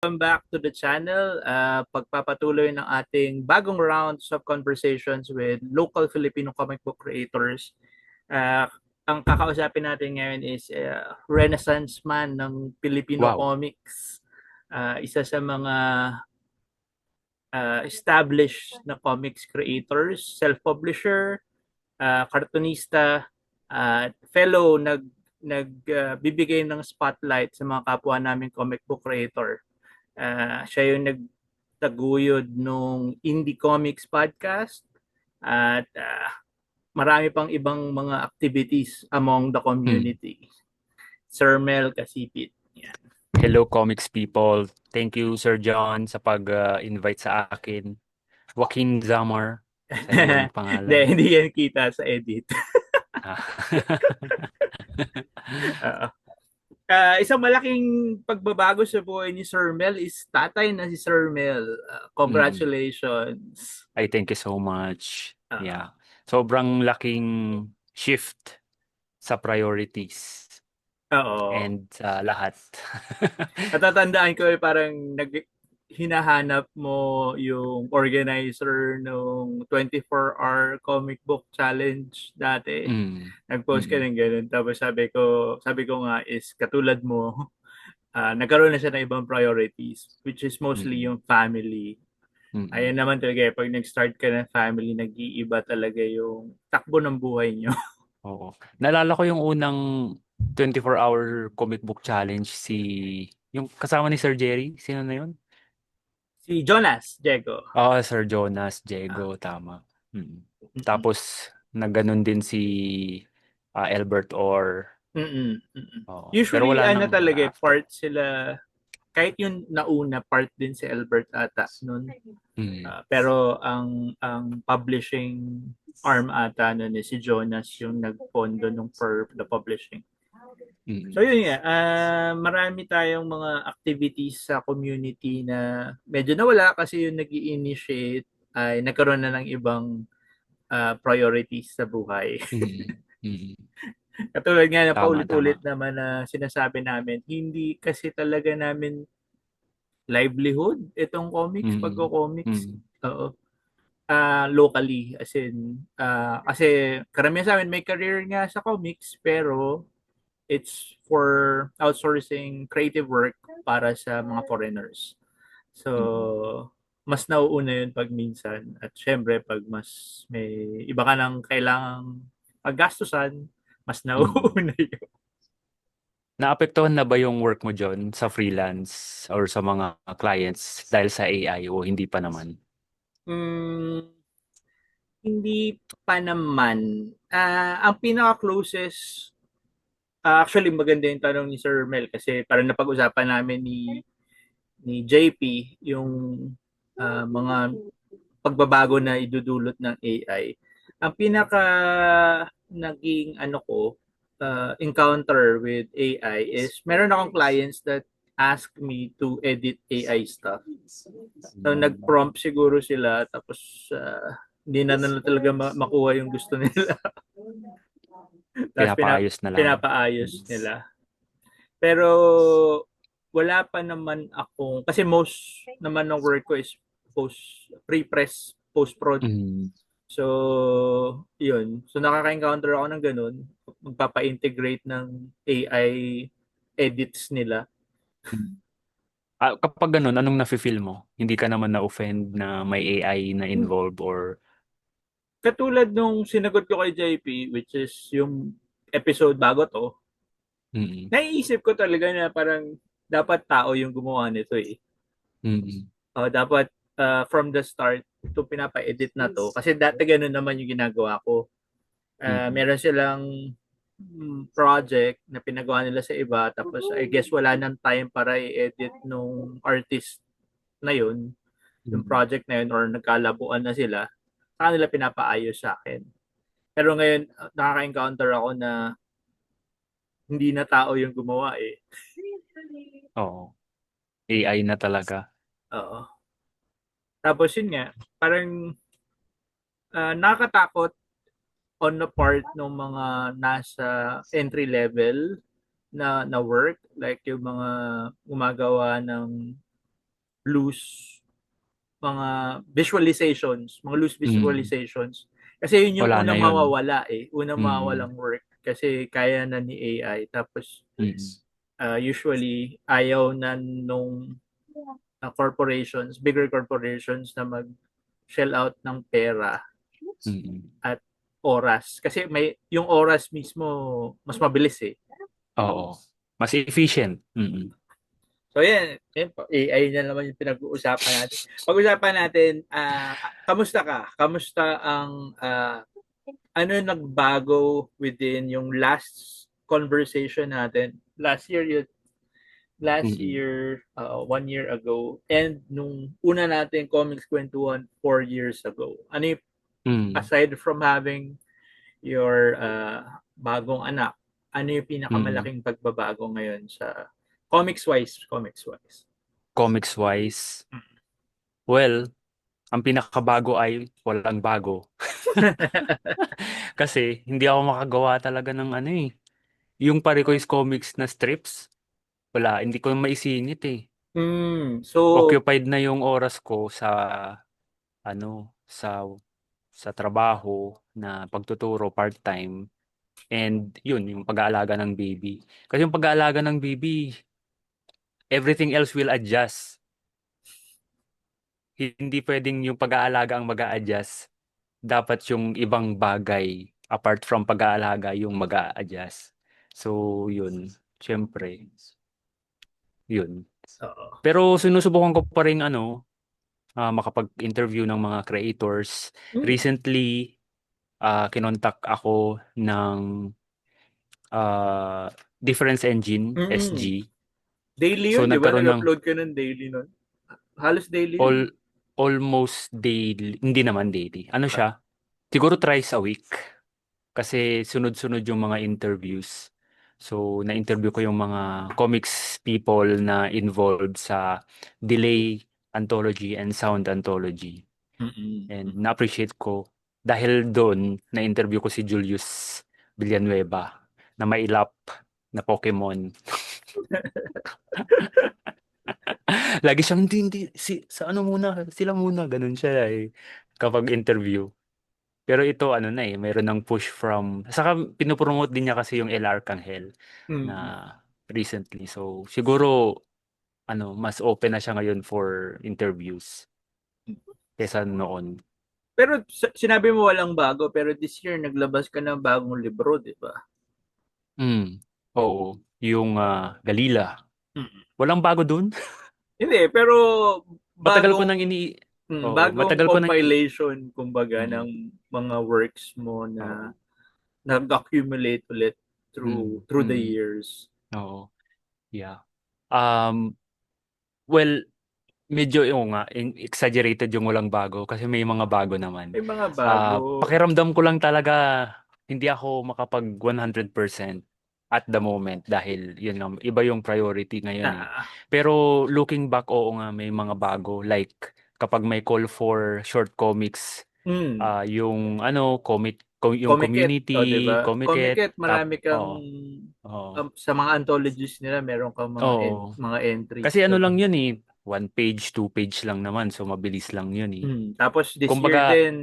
Welcome back to the channel. Pagpapatuloy ng ating bagong rounds of conversations with local Filipino comic book creators. Uh, ang kakausapin natin ngayon is Renaissance man ng Filipino Wow. comics. Isa sa mga established na comics creators, self-publisher, cartoonista, at fellow nagbibigay ng spotlight sa mga kapwa naming comic book creator. Siya yung nagtaguyod nung Indie Comics Podcast at marami pang ibang mga activities among the Hmm. community. Sir Mel Kasipit. Yan. Hello, comics people. Thank you, Sir John, sa pag-invite sa akin. Joaquin Zamar sa iyong Hindi, pangalan. hindi yan kita sa edit. Ah. Uh, isang malaking pagbabago sa buhay ni Sir Mel is tatay na si Sir Mel. Mm. Congratulations. I thank you so much. Uh, Yeah. Sobrang laking shift sa priorities Oo. and sa lahat. Natatandaan ko parang hinahanap mo yung organizer nung 24-hour comic book challenge dati. Mm. Nag-post ka Mm. ng ganun. Tapos sabi ko nga is katulad mo, nagkaroon na siya ng ibang priorities, which is mostly Mm. yung family. Mm. Ayan naman talaga, pag nag-start ka ng family, nag-iiba talaga yung takbo ng buhay nyo. Oo. Naalala ko yung unang 24-hour comic book challenge yung kasama ni Sir Jerry. Sino na yun? Si Jonas, Diego. Sir Jonas, Ah, Diego, tama. Mm. mm-mm, Tapos, nagganon din si Albert or, mm-mm, mm-mm. pero Usually, wala ano nang talaga, after. part sila, kahit yung nauna, part din si Albert ata nun. Mm. Pero ang publishing arm ata nun si Jonas yung nagpondo nung for the publishing. So Mm. yun nga, marami tayong mga activities sa community na medyo nawala kasi yung nag initiate ay nagkaroon na ng ibang priorities sa buhay. Mm. Mm. Katulad nga na Tama, paulit-ulit tama. naman na sinasabi namin, hindi kasi talaga namin livelihood itong comics, Mm. pagko-comics. Mm. Oo. Locally, as in, kasi karamihan sa amin may career nga sa comics, pero it's for outsourcing creative work para sa mga foreigners. Mm. So, mas nauuna yun pag minsan. At syempre, pag mas may iba ka nang kailangang paggastusan, mas Mm. nauuna yun. Naapektuhan na ba yung work mo, John, sa freelance or sa mga clients dahil sa AI o hindi pa naman? Mm, hindi pa naman. Ang pinaka-closest, actually maganda yung tanong ni Sir Mel kasi parang napag-usapan namin ni JP yung mga pagbabago na idudulot ng AI. Ang pinaka naging ano ko encounter with AI is meron akong clients that ask me to edit AI stuff. So Mm. nag-prompt siguro sila tapos hindi na nila talaga makuha yung gusto nila. Tapos Pinapaayos na lang. pinapaayos Mm. nila. Pero wala pa naman akong, kasi most naman ng work ko is pre-press, post-prod. Mm. So, yun. So, nakaka-encounter ako ng ganun. Magpapa-integrate ng AI edits nila. Mm. Kapag ganun, anong nafe-feel mo? Hindi ka naman na-offend na may AI na involved or... Katulad nung sinagot ko kay JP, which is yung episode bago to, Mm. naiisip ko talaga na parang dapat tao yung gumawa nito eh. Mm. Dapat from the start, ito pinapa-edit na to. Kasi dati ganun naman yung ginagawa ko. Mm. Meron silang project na pinagawa nila sa iba tapos I guess wala nang time para i-edit nung artist na yun, yung Mm. project na yun or nagkalabuan na sila, sa kanila pinapaayos sa akin. Pero ngayon, nakaka-encounter ako na hindi na tao yung gumawa eh. Oo. AI na talaga. Oo. Tapos yun nga, parang nakakatakot on the part ng mga nasa entry level na work, like yung mga gumagawa ng loose mga mga loose Mm. visualizations. Kasi yun yung Wala na unang yun. mawawala eh. Unang Mm. mawawalang work. Kasi kaya na ni AI. Tapos, Mm. usually, ayaw na nung corporations, bigger corporations na mag-shell out ng pera Mm. at oras. Kasi yung oras mismo, mas mabilis eh. Oo. Mas efficient. Mm. So yan po, AI na naman yung pinag-uusapan natin. Pag-usapan natin, kamusta ka? Kamusta ang, ano nagbago within yung last conversation natin? Last Mm. year, 1 year ago, and nung una natin comics kwentuhan 4 years ago. Ano yung, Mm. aside from having your bagong anak, ano yung Mm. pinakamalaking pagbabago ngayon sa comics wise? Comics wise, well, ang pinakabago ay walang bago. Kasi hindi ako makagawa talaga ng ano eh. Yung Parikoy's Comics na strips, wala, hindi ko maisingit eh. So, Occupied na yung oras ko sa ano, sa trabaho na pagtuturo part-time and yun, yung pag-aalaga ng baby. Kasi yung pag-aalaga ng baby, everything else will adjust. Hindi pwedeng yung pag-aalaga ang mag-a-adjust. Dapat yung ibang bagay apart from pag-aalaga yung mag-a-adjust. So, yun. Siyempre, yun. oo. Pero sinusubukan ko pa rin makapag-interview ng mga creators. Mm. Recently, kinontak ako ng ah, Difference Engine, Mm. SG. Daily So yun, di ba? nagkaroon ng Nag-upload ka ng daily nun. Halos daily yun. all almost daily, hindi naman daily. Ano Ah, siya? Siguro thrice a week. Kasi sunod-sunod yung mga interviews. So, na-interview ko yung mga comics people na involved sa delay anthology and sound anthology. mm-mm. And na-appreciate ko dahil doon na-interview ko si Julius Villanueva na mailap na Pokemon. Lagi siyang hindi sa ano muna, sila muna ganun siya eh kapag interview. Pero ito ano na eh, mayroon ng push from saka pinopromote din niya kasi yung El Arcangel na Mm. recently. So siguro mas open na siya ngayon for interviews kaysa noon. Pero sinabi mo walang bago, pero this year naglabas ka ng bagong libro, di ba? Mm. Oo, yung Galila. Mm. Walang bago dun. Hindi, pero Matagal ko bagong nang Oo, bagong matagal ko nang compilation kumbaga mm, ng mga works mo oo. na nag-accumulate ulit Mm, through the mm, years. oo. Yeah. Um, well, medyo yung nga exaggerated yung walang bago kasi may mga bago naman. May mga bago. Pakiramdam ko lang talaga hindi ako makapag 100% at the moment dahil yun nga iba yung priority ngayon eh. Ah, Pero looking back oo nga may mga bago like kapag may call for short comics mm. yung yung Comiket, o 'di community, ba? Comiket, Comiket marami kang oo, oo, sa mga anthologies nila meron kang oo. mga entries Kasi ano doon. lang yun eh, one page, two page lang naman, so mabilis lang yun eh. Tapos this year Kumbaga, din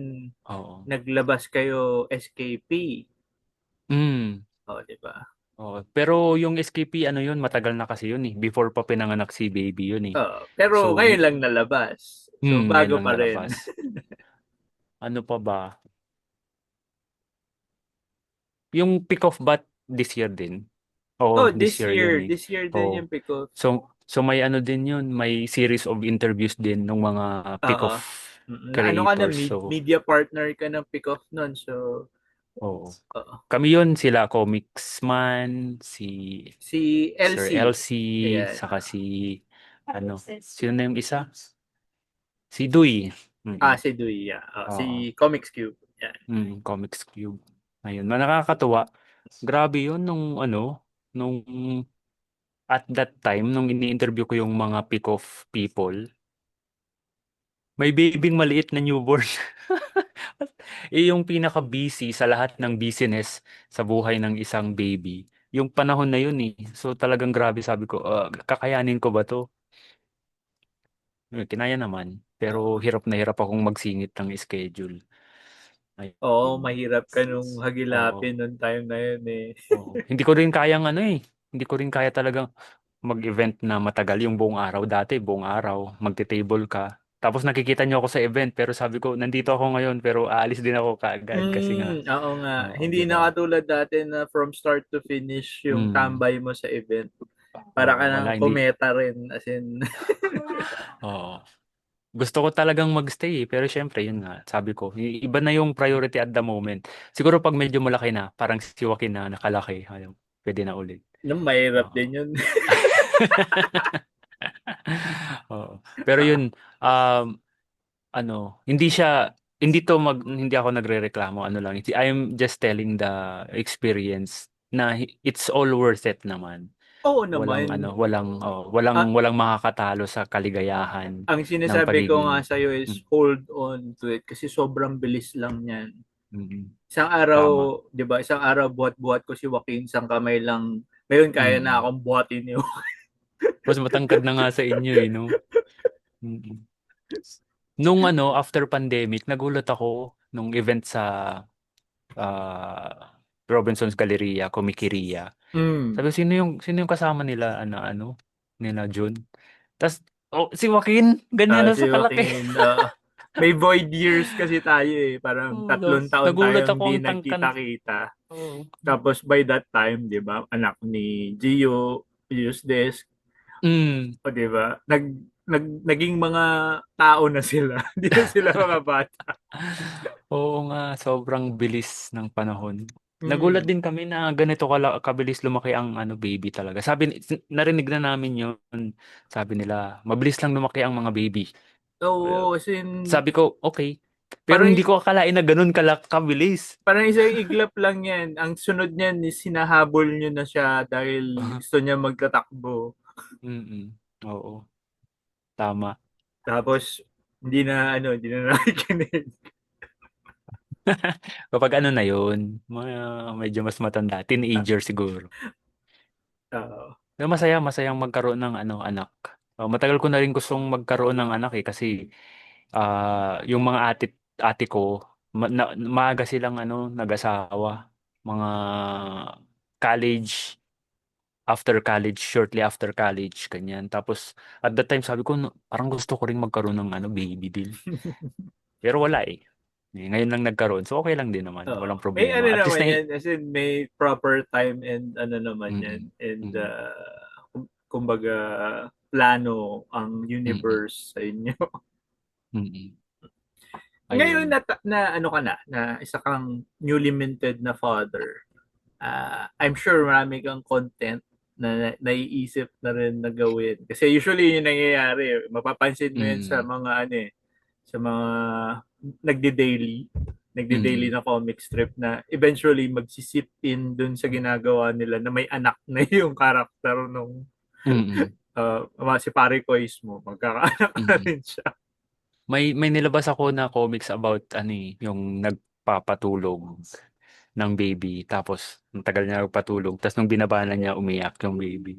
oo. naglabas kayo SKP. Mm, O, 'di ba? oo. Pero yung SKP, ano yun, matagal na kasi yun eh. Before pa pinanganak si baby yun eh. Pero So, ngayon lang nalabas. So ngayon bago lang pa rin. nalabas. Ano pa ba? Yung Pick of Bat this year din. Oo, Oh, this year yun eh. this year din Oo. yung pick-off. So may ano din yun, may series of interviews din ng mga pick Oo. of Na ano ka na, creators. So, media partner ka ng pick-off nun. So, oo. oo. Kami yun, sila Comicsman, si Si Sir Elsie. Elsie, Ayan. saka si sino na yung isa? Si Dui. Mm. Si Duya. Si Oo. Comics Cube. Yan. Comics Cube. Ayun, nakakatuwa. Grabe yun nung at that time, nung ini-interview ko yung mga pick of people, may babing maliit na newborn. Yung pinaka-busy sa lahat ng business sa buhay ng isang baby. Yung panahon na yun eh. So talagang grabe sabi ko, kakayanin ko ba to? Kinaya naman. Pero Oo. hirap na hirap akong magsingit ng schedule. Oo, Ayun. mahirap ka nung hagilapin Oo. nung time na yun eh. Oo. Hindi ko rin kayang ano eh. Hindi ko rin kaya talagang mag-event na matagal yung buong araw. Dati, buong araw, magte-table ka. Tapos nakikita niyo ako sa event, pero sabi ko, nandito ako ngayon, pero aalis din ako kaagad kasi nga, Oo nga. oo, Hindi di na ba? katulad dati na from start to finish yung Mm, tambay mo sa event. Para ka oo, ng wala, hindi. kometa rin. As in, Oo. Gusto ko talagang magstay eh, pero syempre, yun nga, sabi ko, iba na yung priority at the moment. Siguro pag medyo malaki na, parang si Joaquin na nakalaki, ayun, pwede na ulit. nung mahirap Oo. din yun. Oo. Pero yun, um, hindi ako nagrereklamo, ano lang. I'm just telling the experience na it's all worth it naman. Oo Walang naman. walang Ah, walang makakatalo sa kaligayahan ang ng sinasabi ko nga pagiging sa'yo is mm, hold on to it kasi sobrang bilis lang yan. mm, Isang araw, tama. 'di ba? Isang araw buhat-buhat ko si Joaquin, isang kamay lang. Ngayon kaya na Mm. akong buhatin niyo. Mas matangkad na nga sa inyo eh, no? Mm. Nung after pandemic, nagulat ako nung event sa Robinson's Galleria, Comiqueria. Mm. Sabi ko, sino yung kasama nila, nila Jun? Tas, oh, si Joaquin, ganyan na Si sa kalaki. Joaquin, may void years kasi tayo eh. Parang Oh, no. 3 taon Nagulat tayong ako hindi ang tangkan. nagkita-kita. Oh. Tapos by that time, 'di ba, anak ni Gio, Gio's Desk, Mm. o 'di ba? Naging mga tao na sila. Hindi na sila mga bata. Oo nga, sobrang bilis ng panahon. Nagulat Mm. din kami na ganito kabilis lumaki ang baby talaga. Narinig na namin yun. Sabi nila, mabilis lang lumaki ang mga baby. Oo, as in, Sabi ko, okay. Pero parang hindi ko akalain na ganun kabilis. parang isang iglap lang yan. Ang sunod niyan is sinahabol niyo na siya dahil gusto niya magtatakbo. Mm. Oo, tama. Tapos, hindi na nakikinig. Kapag na yun, medyo mas matanda, teenager siguro. Oo. Pero masayang magkaroon ng anak. Matagal ko na rin gustong magkaroon ng anak eh kasi yung mga ate ko maaga silang nag-asawa. Mga college, after college, shortly after college, ganyan. Tapos at that time sabi ko, "No, parang gusto ko rin magkaroon ng baby din." Pero wala eh. Ngayon lang nagkaroon. So okay lang din naman. Oo. Walang May ano problema. At least naman na yan, as in may proper time and ano naman yan. mm, And mm, kumbaga, plano ang mm, universe sa inyo. mm. Ngayon Ayun. na ano ka na isa kang newly minted na father, I'm sure marami kang content na naiisip na rin na gawin. Kasi usually yung nangyayari, mapapansin mo yan sa Mm, mga sa mga nagde-daily, nagde-daily mm, na comic strip na eventually magsisip in dun sa ginagawa nila na may anak na yung karakter nung mm, si Pare Kois mo, magkakaanak na mm. rin siya. May nilabas ako na comics about yung nagpapatulog ng baby tapos ang tagal niya nagpatulog tapos nung binaba na niya umiyak yung baby.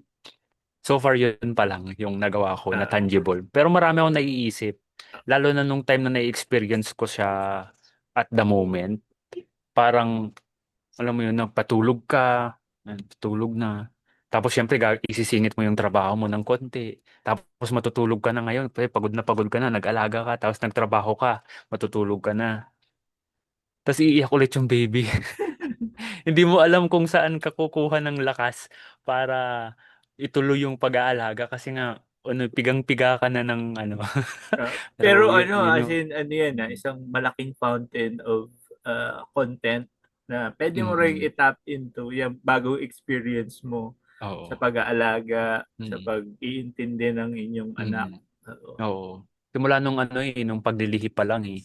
So far yun pa lang yung nagawa ko na Uh, tangible. Pero marami akong naiisip lalo na nung time na na-experience ko siya at the moment. Parang alam mo yun, nagpatulog ka, tulog na. Tapos syempre isisingit mo yung trabaho mo ng konti. Tapos matutulog ka na ngayon, pagod na pagod ka na, nag-alaga ka, tapos nagtrabaho ka, matutulog ka na. Tapos iiyak ulit yung baby. Hindi mo alam kung saan ka kukuha ng lakas para ituloy yung pag-aalaga kasi nga pigang-piga ka na ng pero Pero yun as yung in, ano yan, mm, isang malaking fountain of content na pwede mo rin mm, i-tap into yung bagong experience mo sa oo. pag-aalaga, sa Mm, pag-iintindi ng inyong anak. mm, Oo. oo. Simula nung nung paglilihi pa lang eh.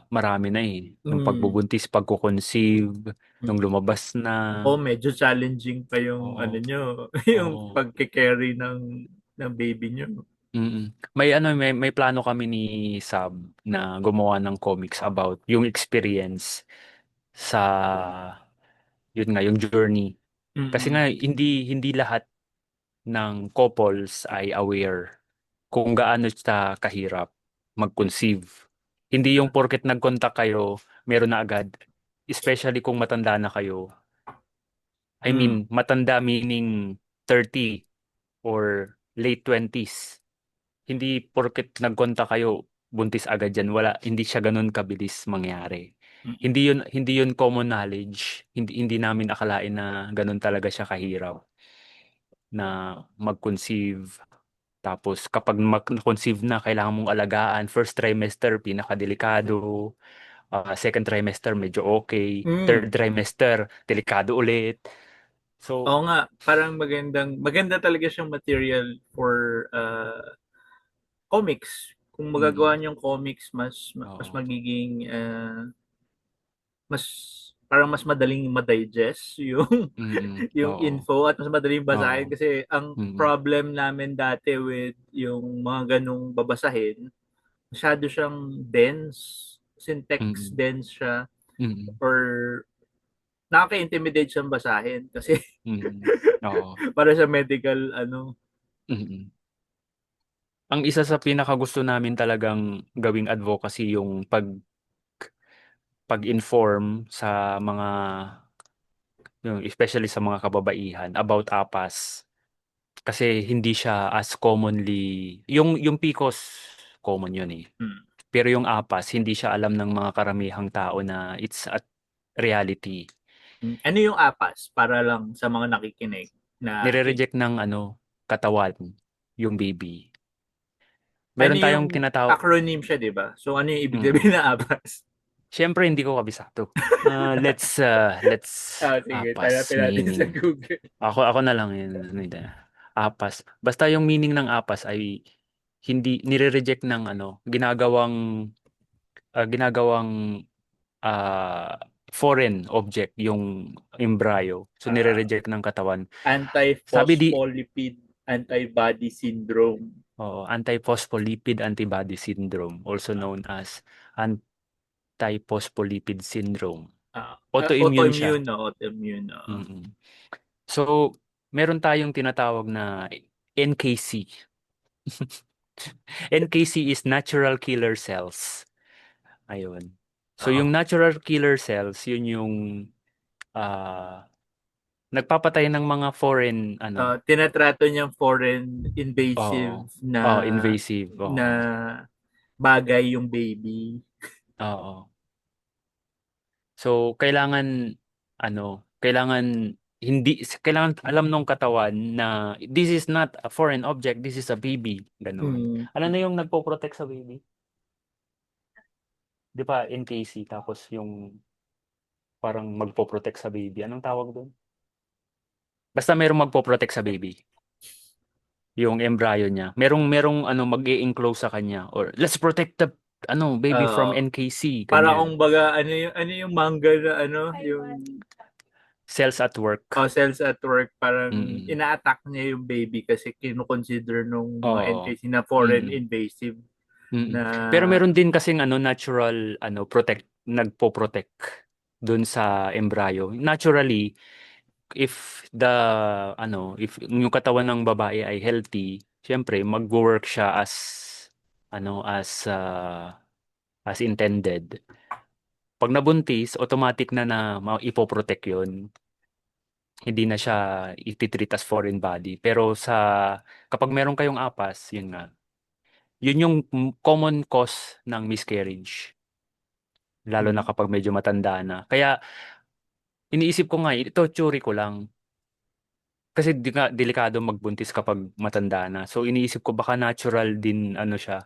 Marami na eh. Nung Mm. pagbubuntis, pagko-conceive, nung Mm. lumabas na. Medyo challenging pa yung ano Oo, nyo, yung oo. pagke-carry ng baby nyo. Mm. May plano kami ni Sab na gumawa ng comics about yung experience sa yun nga yung journey. Kasi Mm. nga hindi lahat ng couples ay aware kung gaano siya kahirap mag-conceive. Hindi yung porket nag-contact kayo, meron na agad. Especially kung matanda na kayo. I Mm. mean, matanda meaning 30 or late 20s. Hindi porket nag-contact kayo, buntis agad yan. Wala, hindi siya ganun kabilis mangyari. Mm. Hindi yun common knowledge. Hindi namin akalain na ganun talaga siya kahirap na mag-conceive. Tapos kapag mag-conceive na, kailangan mong alagaan. First trimester, pinakadelikado. Second trimester, medyo okay. Mm. Third trimester, delikado ulit. So, Oo nga, parang maganda talaga siyang material for comics. Kung magagawa mm, niyong comics, mas oo, magiging mas parang mas madaling ma-digest yung yung oo, info at mas madaling basahin oo, kasi ang mm, problem namin dati with yung mga ganong babasahin, masyado siyang dense, syntax mm, dense siya mm, or nakaka-intimidate siyang basahin kasi oo, para sa medical ano. mm. Ang isa sa pinakagusto namin talagang gawing advocacy yung pag-inform sa mga yung especially sa mga kababaihan about APAS kasi hindi siya as commonly yung PCOS common yun eh. Hmm. Pero yung APAS hindi siya alam ng mga karamihang tao na it's a reality. Ano yung APAS para lang sa mga nakikinig na Nire-reject ng katawan yung baby. ano Meron yung tayong tinatawag. acronym siya, 'di ba? So ano yung ibig Mm. sabihin ng APAS? Siyempre hindi ko kabisado. Let's Sige, APAS hanapin natin sa meaning. Google. Ako na lang yun. Hindi. APAS. Basta yung meaning ng APAS ay hindi nire-reject ng ginagawang ah, foreign object yung embryo. So Ah, nire-reject ng katawan. Sabi di Antiphospholipid antibody syndrome. Antiphospholipid antibody syndrome, also known as antiphospholipid syndrome. Autoimmune siya. Autoimmune, no? Autoimmune, no? Mm-mm. So, meron tayong tinatawag na NKC. NKC is natural killer cells. Ayun. So, Oo. yung natural killer cells, yun yung ah, nagpapatay ng mga foreign, Tinatrato niyang foreign invasive oo, na invasive, na oo, bagay yung baby. oo. So, kailangan kailangan alam nung katawan na this is not a foreign object, this is a baby. Ganun. Mm. Ano na yung nagpo-protect sa baby? Di ba, NKC, tapos yung parang magpo-protect sa baby. Anong tawag doon? Basta merong magpo-protect sa baby. Yung embryo niya. Merong mag-i-enclose sa kanya. Or, let's protect the baby from Uh, NKC. para kung Ganyan. baga ano yung manga na yung Cells at work. cells at work, parang Mm-mm. ina-attack niya yung baby kasi kino-consider nung mga Oo. NKC na foreign Mm-mm. invasive Mm. na Pero meron din kasing natural nagpo-protect dun sa embryo. Naturally, if yung katawan ng babae ay healthy, syempre magwo-work siya ano as intended. Pag nabuntis, automatic na ipoprotect 'yon. Hindi na siya ititreat as foreign body. Pero kapag meron kayong apas, yun nga. Yun yung common cause ng miscarriage. Lalo na mm, kapag medyo matanda na. Kaya iniisip ko nga, ito theory ko lang. Kasi delikado magbuntis kapag matanda na. So iniisip ko baka natural din siya,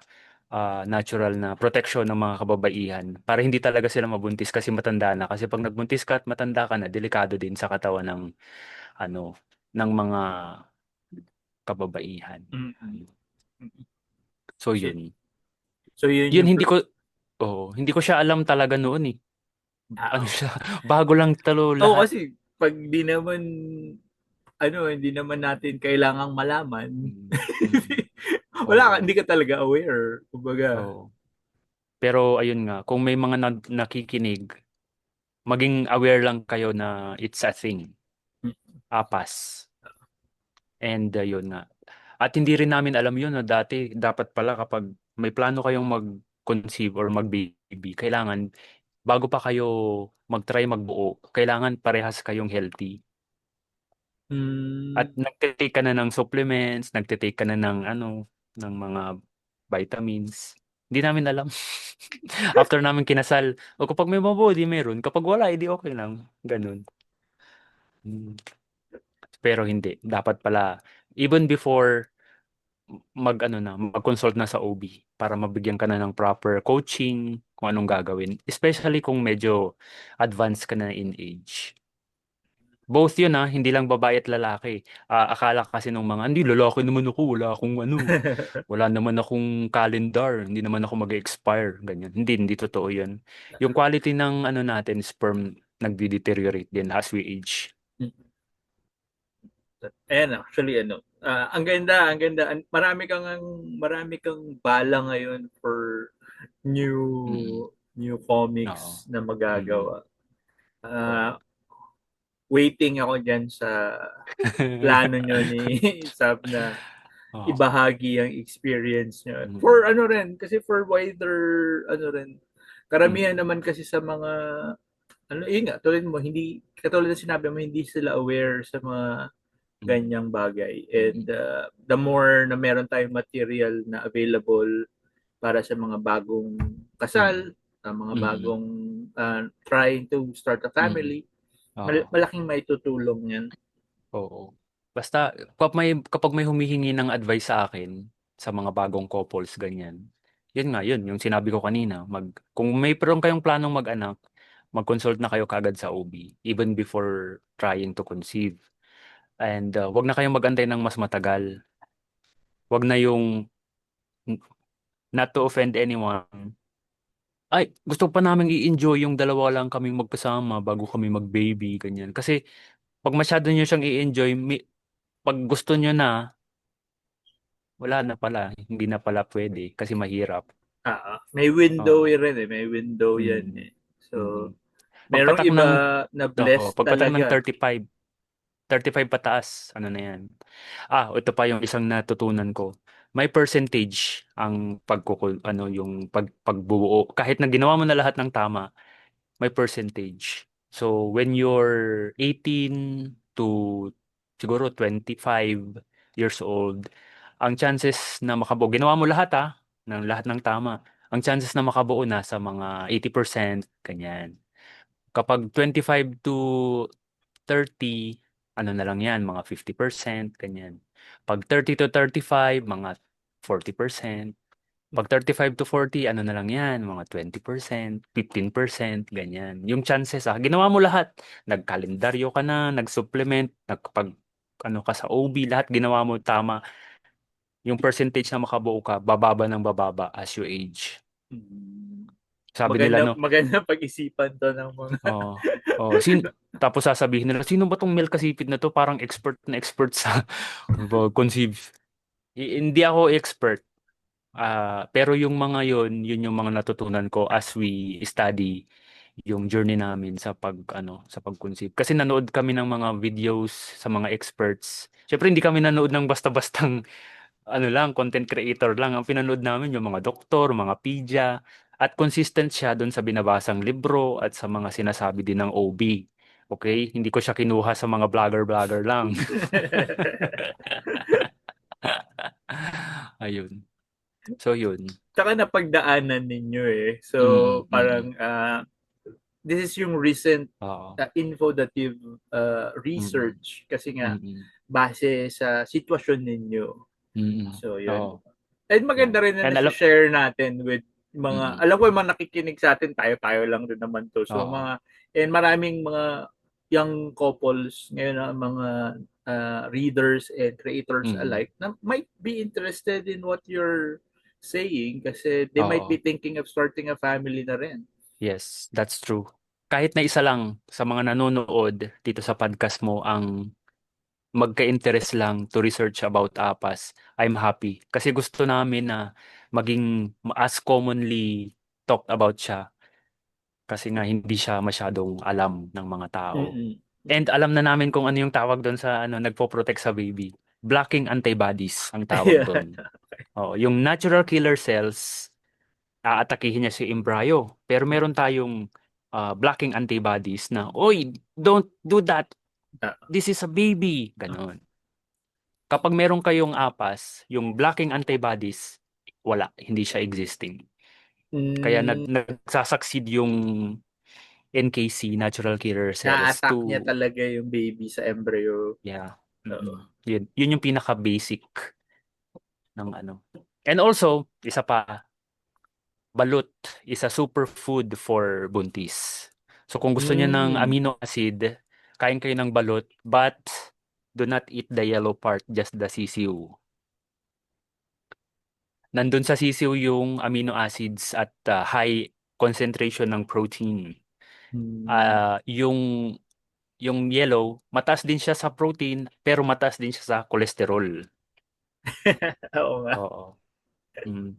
natural na protection ng mga kababaihan para hindi talaga sila mabuntis kasi matanda na. Kasi pag nagbuntis ka at matanda ka na, delikado din sa katawan ano ng mga kababaihan. mm, mm, mm. So Si- yun. So yun Yun yung hindi ko siya alam talaga noon eh. Ano tao. siya, bago lang talo Oo, lahat. kasi pag hindi naman natin kailangang malaman. Mm, mm, Hindi oo. ka talaga aware. Kumbaga, Oo. Pero ayun nga, kung may mga nakikinig, maging aware lang kayo na it's a thing. mm, Apas. And yun nga. At hindi rin namin alam yun na dati dapat pala kapag may plano kayong mag-conceive or mag-baby, kailangan bago pa kayo mag-try magbuo, kailangan parehas kayong healthy. At Hmm. nagte-take ka na ng supplements, nagte-take ka na ng ano, ng mga vitamins. Hindi namin alam. After namin kinasal, o kapag may mabuo, di meron. Kapag wala, edi okay lang. Ganun. Mm. Pero hindi. Dapat pala, even before mag ano na, mag-consult na sa OB para mabigyan ka na ng proper coaching kung anong gagawin. Especially kung medyo advanced ka na in age. Both yun hindi lang babae at lalaki. Akala kasi nung mga, hindi, lalaki naman ako, wala akong ano, wala naman akong calendar, hindi naman ako mag-expire, ganyan. Hindi totoo yun. Yung quality ng ano natin, sperm, nagdi-deteriorate din as we age. Ayan, actually, ang ganda, ang ganda. Marami kang bala ngayon for new Mm. new Oo. comics na Mm. magagawa. Oo. Ah, Waiting ako diyan sa plano nyo ni Sab na Oo. ibahagi ang experience nyo. For Mm. ano rin, kasi for wider, ano rin, karamihan Mm. naman kasi sa mga, yun nga, tulad mo, hindi, katulad na sinabi mo, hindi sila aware sa mga Mm. ganyang bagay. And the more na meron tayong material na available para sa mga bagong Mm. kasal, sa mga Mm. bagong trying to start a Mm. family, Oo. malaking maitutulong yan. Oo. Basta kapag may humihingi ng advice sa akin sa mga bagong couples ganyan. Yun nga yun, yung sinabi ko kanina, kung may pero kayong planong mag-anak, mag-consult na kayo kagad sa OB even before trying to conceive. And wag na kayong magantay ng mas matagal. Wag na yung not to offend anyone. Ay, gusto pa namin i-enjoy yung dalawa lang kaming magkasama bago kami mag-baby, ganyan. Kasi pag masyado nyo siyang i-enjoy, pag gusto nyo na, wala na pala, hindi na pala pwede kasi mahirap. May window Oo. rin eh, may window yan Mm. eh. So, Mm. merong Pagpatak ng iba na blessed pagpatak ng talaga. 35 pataas, ano na yan. Ito pa yung isang natutunan ko. May percentage ang yung pagbubuo. Kahit na ginawa mo na lahat ng tama, may percentage. So, when you're 18 to siguro 25 years old, ang chances na makabuo, ginawa mo lahat ng lahat ng tama. Ang chances na makabuo na sa mga 80%, ganyan. Kapag 25 to 30, ano na lang yan, mga 50%, ganyan. Pag 30 to 35, mga 40%. Pag 35 to 40, ano na lang yan, mga 20%, 15%, ganyan. Yung chances ginawa mo lahat. Nagkalendaryo ka na, nag-supplement, ano ka sa OB, lahat ginawa mo tama. Yung percentage na makabuo ka, bababa ng bababa as you age. Hmm. Sabi nila, Maganda, no, maganda pag-isipan to ng mga oh, tapos sasabihin nila, sino ba tong Mel Kasipid na to? Parang expert na expert sa conceive. Hindi ako expert. Pero yung mga yun yung mga natutunan ko as we study yung journey namin sa pag-conceive. Kasi nanood kami ng mga videos sa mga experts. Syempre hindi kami nanood ng basta-bastang ano lang, content creator lang. Ang pinanood namin yung mga doktor, mga pidya, at consistent siya doon sa binabasang libro at sa mga sinasabi din ng OB. Okay? Hindi ko siya kinuha sa mga vlogger-vlogger lang. Ayun. So yun. Tsaka napagdaanan ninyo eh. So, Mm, mm. parang this is yung recent Oo. info that you've Mm, research kasi nga mm, base sa sitwasyon ninyo. mm. So, yun. Oo. And Yan. maganda rin na And alam, nasi-share natin with mga, mm, alam ko yung mga nakikinig sa atin, tayo-tayo lang din naman to. So, oo. and maraming mga young couples ngayon, mga readers and creators Mm, alike na might be interested in what you're saying kasi they might be oo. thinking of starting a family na rin. Yes, that's true. Kahit na isa lang sa mga nanonood dito sa podcast mo ang magka-interest lang to research about APAS, I'm happy. Kasi gusto namin na maging as commonly talked about siya. Kasi nga hindi siya masyadong alam ng mga tao. Mm-mm. And alam na namin kung ano yung tawag doon sa nagpo-protect sa baby. blocking antibodies ang tawag Ayan. doon. Oo, yung natural killer cells, aatakihin niya si embryo. Pero meron tayong blocking antibodies na, oy, don't do that. Ah, This is a baby. Ganon. Kapag meron kayong apas, yung blocking antibodies, wala, hindi siya existing. Kaya mm, nagsasucceed yung NKC, natural killer cells, na-attack niya to, talaga yung baby sa embryo. yeah, Oo. yun yung pinaka-basic ng ano. And also, isa pa, balut is a superfood for buntis. So kung gusto niya ng Mm. amino acid, kain kayo ng balut, but do not eat the yellow part, just the sisiu. Nandun sa sisiu yung amino acids at high concentration ng protein. Mm. Yung yellow, mataas din siya sa protein, pero mataas din siya sa cholesterol. Oo nga. Oo. Mm.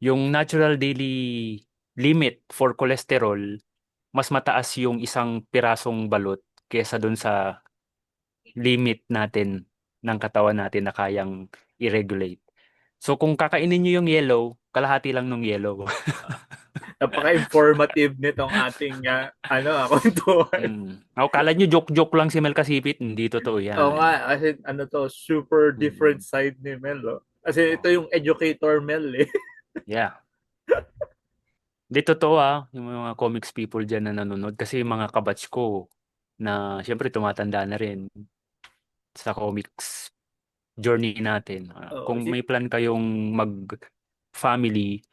Yung natural daily limit for cholesterol, mas mataas yung isang pirasong balut kaysa dun sa limit natin ng katawan natin na kayang i-regulate. So kung kakainin nyo yung yellow, kalahati lang nung yellow. Napaka-informative nitong ating kwentuhan. Ako, kala nyo joke-joke lang si Mel Kasipit, hindi totoo Oo yan. nga, kasi super different Mm-mm. side ni Mel. Oh. Kasi ito Oh, yung educator Mel eh. yeah. Di totoo yung mga comics people dyan na nanonood kasi yung mga kabatch ko na siyempre tumatanda na rin sa comics journey natin. Oo, Kung may plan kayong mag-family,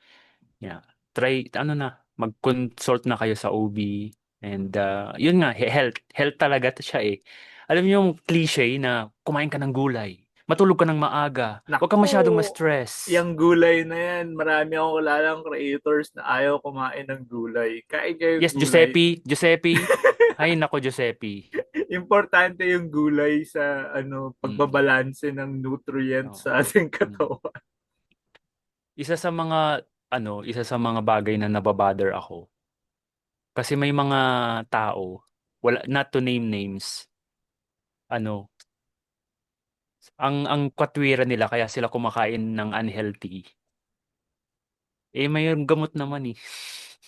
yeah, try, ano na, mag-consult na kayo sa OB. And yun nga, health talaga siya eh. Alam niyo yung cliche na kumain ka ng gulay, matulog ka ng maaga, huwag kang naku, masyadong ma-stress. yung gulay na yan, marami akong kilalang creators na ayaw kumain ng gulay. Kain kayo Yes, gulay. Giuseppe. Ay, nako, Giuseppe. Importante yung gulay sa Mm. pagbabalanse ng nutrients Oo. sa ating Mm. katawan. Isa sa mga isa sa mga bagay na nababother ako kasi may mga tao, wala, not to name names, ano, ang katwiran nila kaya sila kumakain ng unhealthy. Eh may gamot naman eh.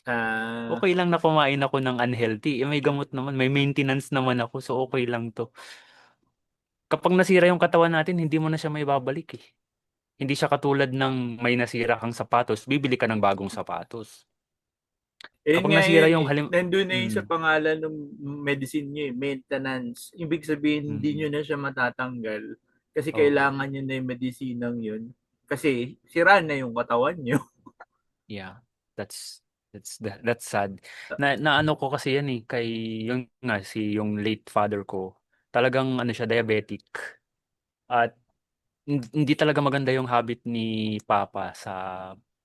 Ah, Okay lang na kumain ako ng unhealthy. Eh may gamot naman, may maintenance naman ako, so okay lang to. Kapag nasira yung katawan natin, hindi mo na siya may babalik eh. Hindi siya katulad ng may nasira kang sapatos, bibili ka ng bagong sapatos. yun Kapag nga nasira yun yung eh. halim Nandun na yun sa mm, pangalan ng medicine nyo eh, maintenance. Ibig sabihin, hindi nyo mm, na siya matatanggal kasi oo. kailangan nyo na yung medicinang yun. Kasi sira na yung katawan nyo. Yeah, that's sad. Na ano ko kasi yan eh kay yung nga si yung late father ko. Talagang ano siya diabetic at hindi talaga maganda yung habit ni Papa sa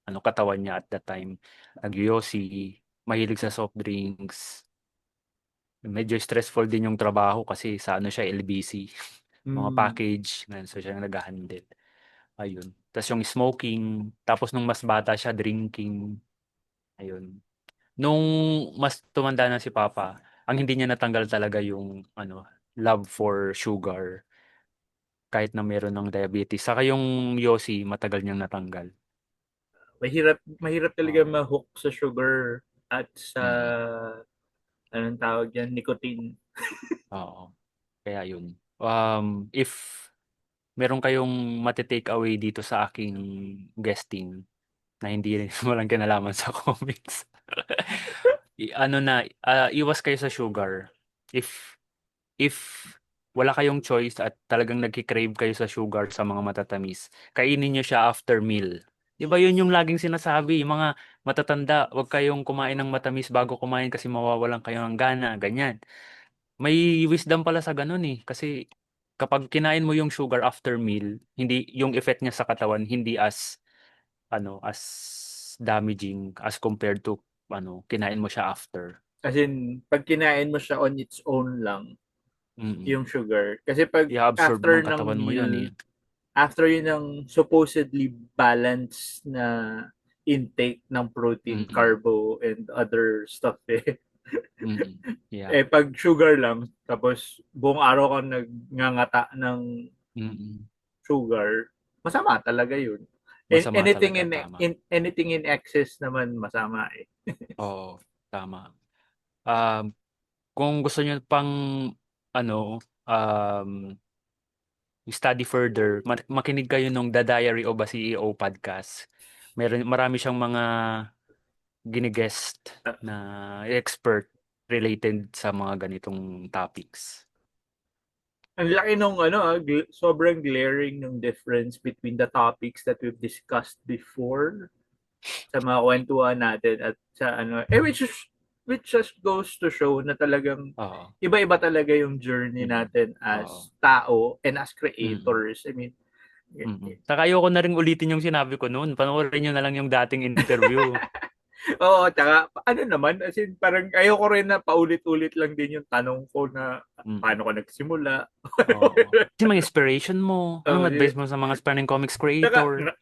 katawan niya at that time. Nagyosi, mahilig sa soft drinks. Medyo stressful din yung trabaho kasi sa siya LBC, mga Hmm. package, so siya yung nag-handle. Ayun. Tapos yung smoking, tapos nung mas bata siya drinking. Ayun. Nung mas tumanda na si Papa, ang hindi niya natanggal talaga yung love for sugar kahit na meron ng diabetes. Saka yung yosi, matagal niyang natanggal. Mahirap talaga Oo. ma-hook sa sugar at sa Mm. anong tawag yan, nicotine. Oo. Kaya yun. If meron kayong matitake away dito sa aking guesting na hindi rin walang kinalaman sa comics. Iwas kayo sa sugar. If if wala kayong choice at talagang nagki-crave kayo sa sugar sa mga matatamis, kainin nyo siya after meal. 'Di ba yun yung laging sinasabi, yung mga matatanda, wag kayong kumain ng matamis bago kumain kasi mawawalan kayo ng gana, ganyan. May wisdom pala sa ganun eh, kasi kapag kinain mo yung sugar after meal, hindi yung effect niya sa katawan hindi as damaging as compared to kinain mo siya after. As in, pag kinain mo siya on its own lang, Mm. yung sugar. Kasi pag I-absorb after ng ng katawan mo yun eh. meal, after yun ng supposedly balanced na intake ng protein, Mm. carbo, and other stuff eh. Mm. Yeah. Eh, pag sugar lang, tapos buong araw ka nagngangata ng Mm. sugar, masama talaga yun. Masama Anything talaga, tama. anything in excess naman masama eh. Oo, tama. Um, kung gusto niyo pang ano, study further, makinig kayo nung The Diary of a CEO podcast. Marami siyang mga ginigest na expert related sa mga ganitong topics. Ang laki nung sobrang glaring ng difference between the topics that we've discussed before sa mga kwentuhan natin at sa which just goes to show na talagang Oo. iba-iba talaga yung journey Mm. natin Oo. as tao and as Mm. creators. I mean, Saka ayoko na rin ulitin yung sinabi ko noon. Panoorin nyo na lang yung dating interview. oo, tsaka ano naman, as in, parang ayoko rin na paulit-ulit lang din yung tanong ko na Mm. paano ka nagsimula. Oo. Kasi mga inspiration mo. Oh, Anong advice mo sa mga aspiring comics Tsaka, creator?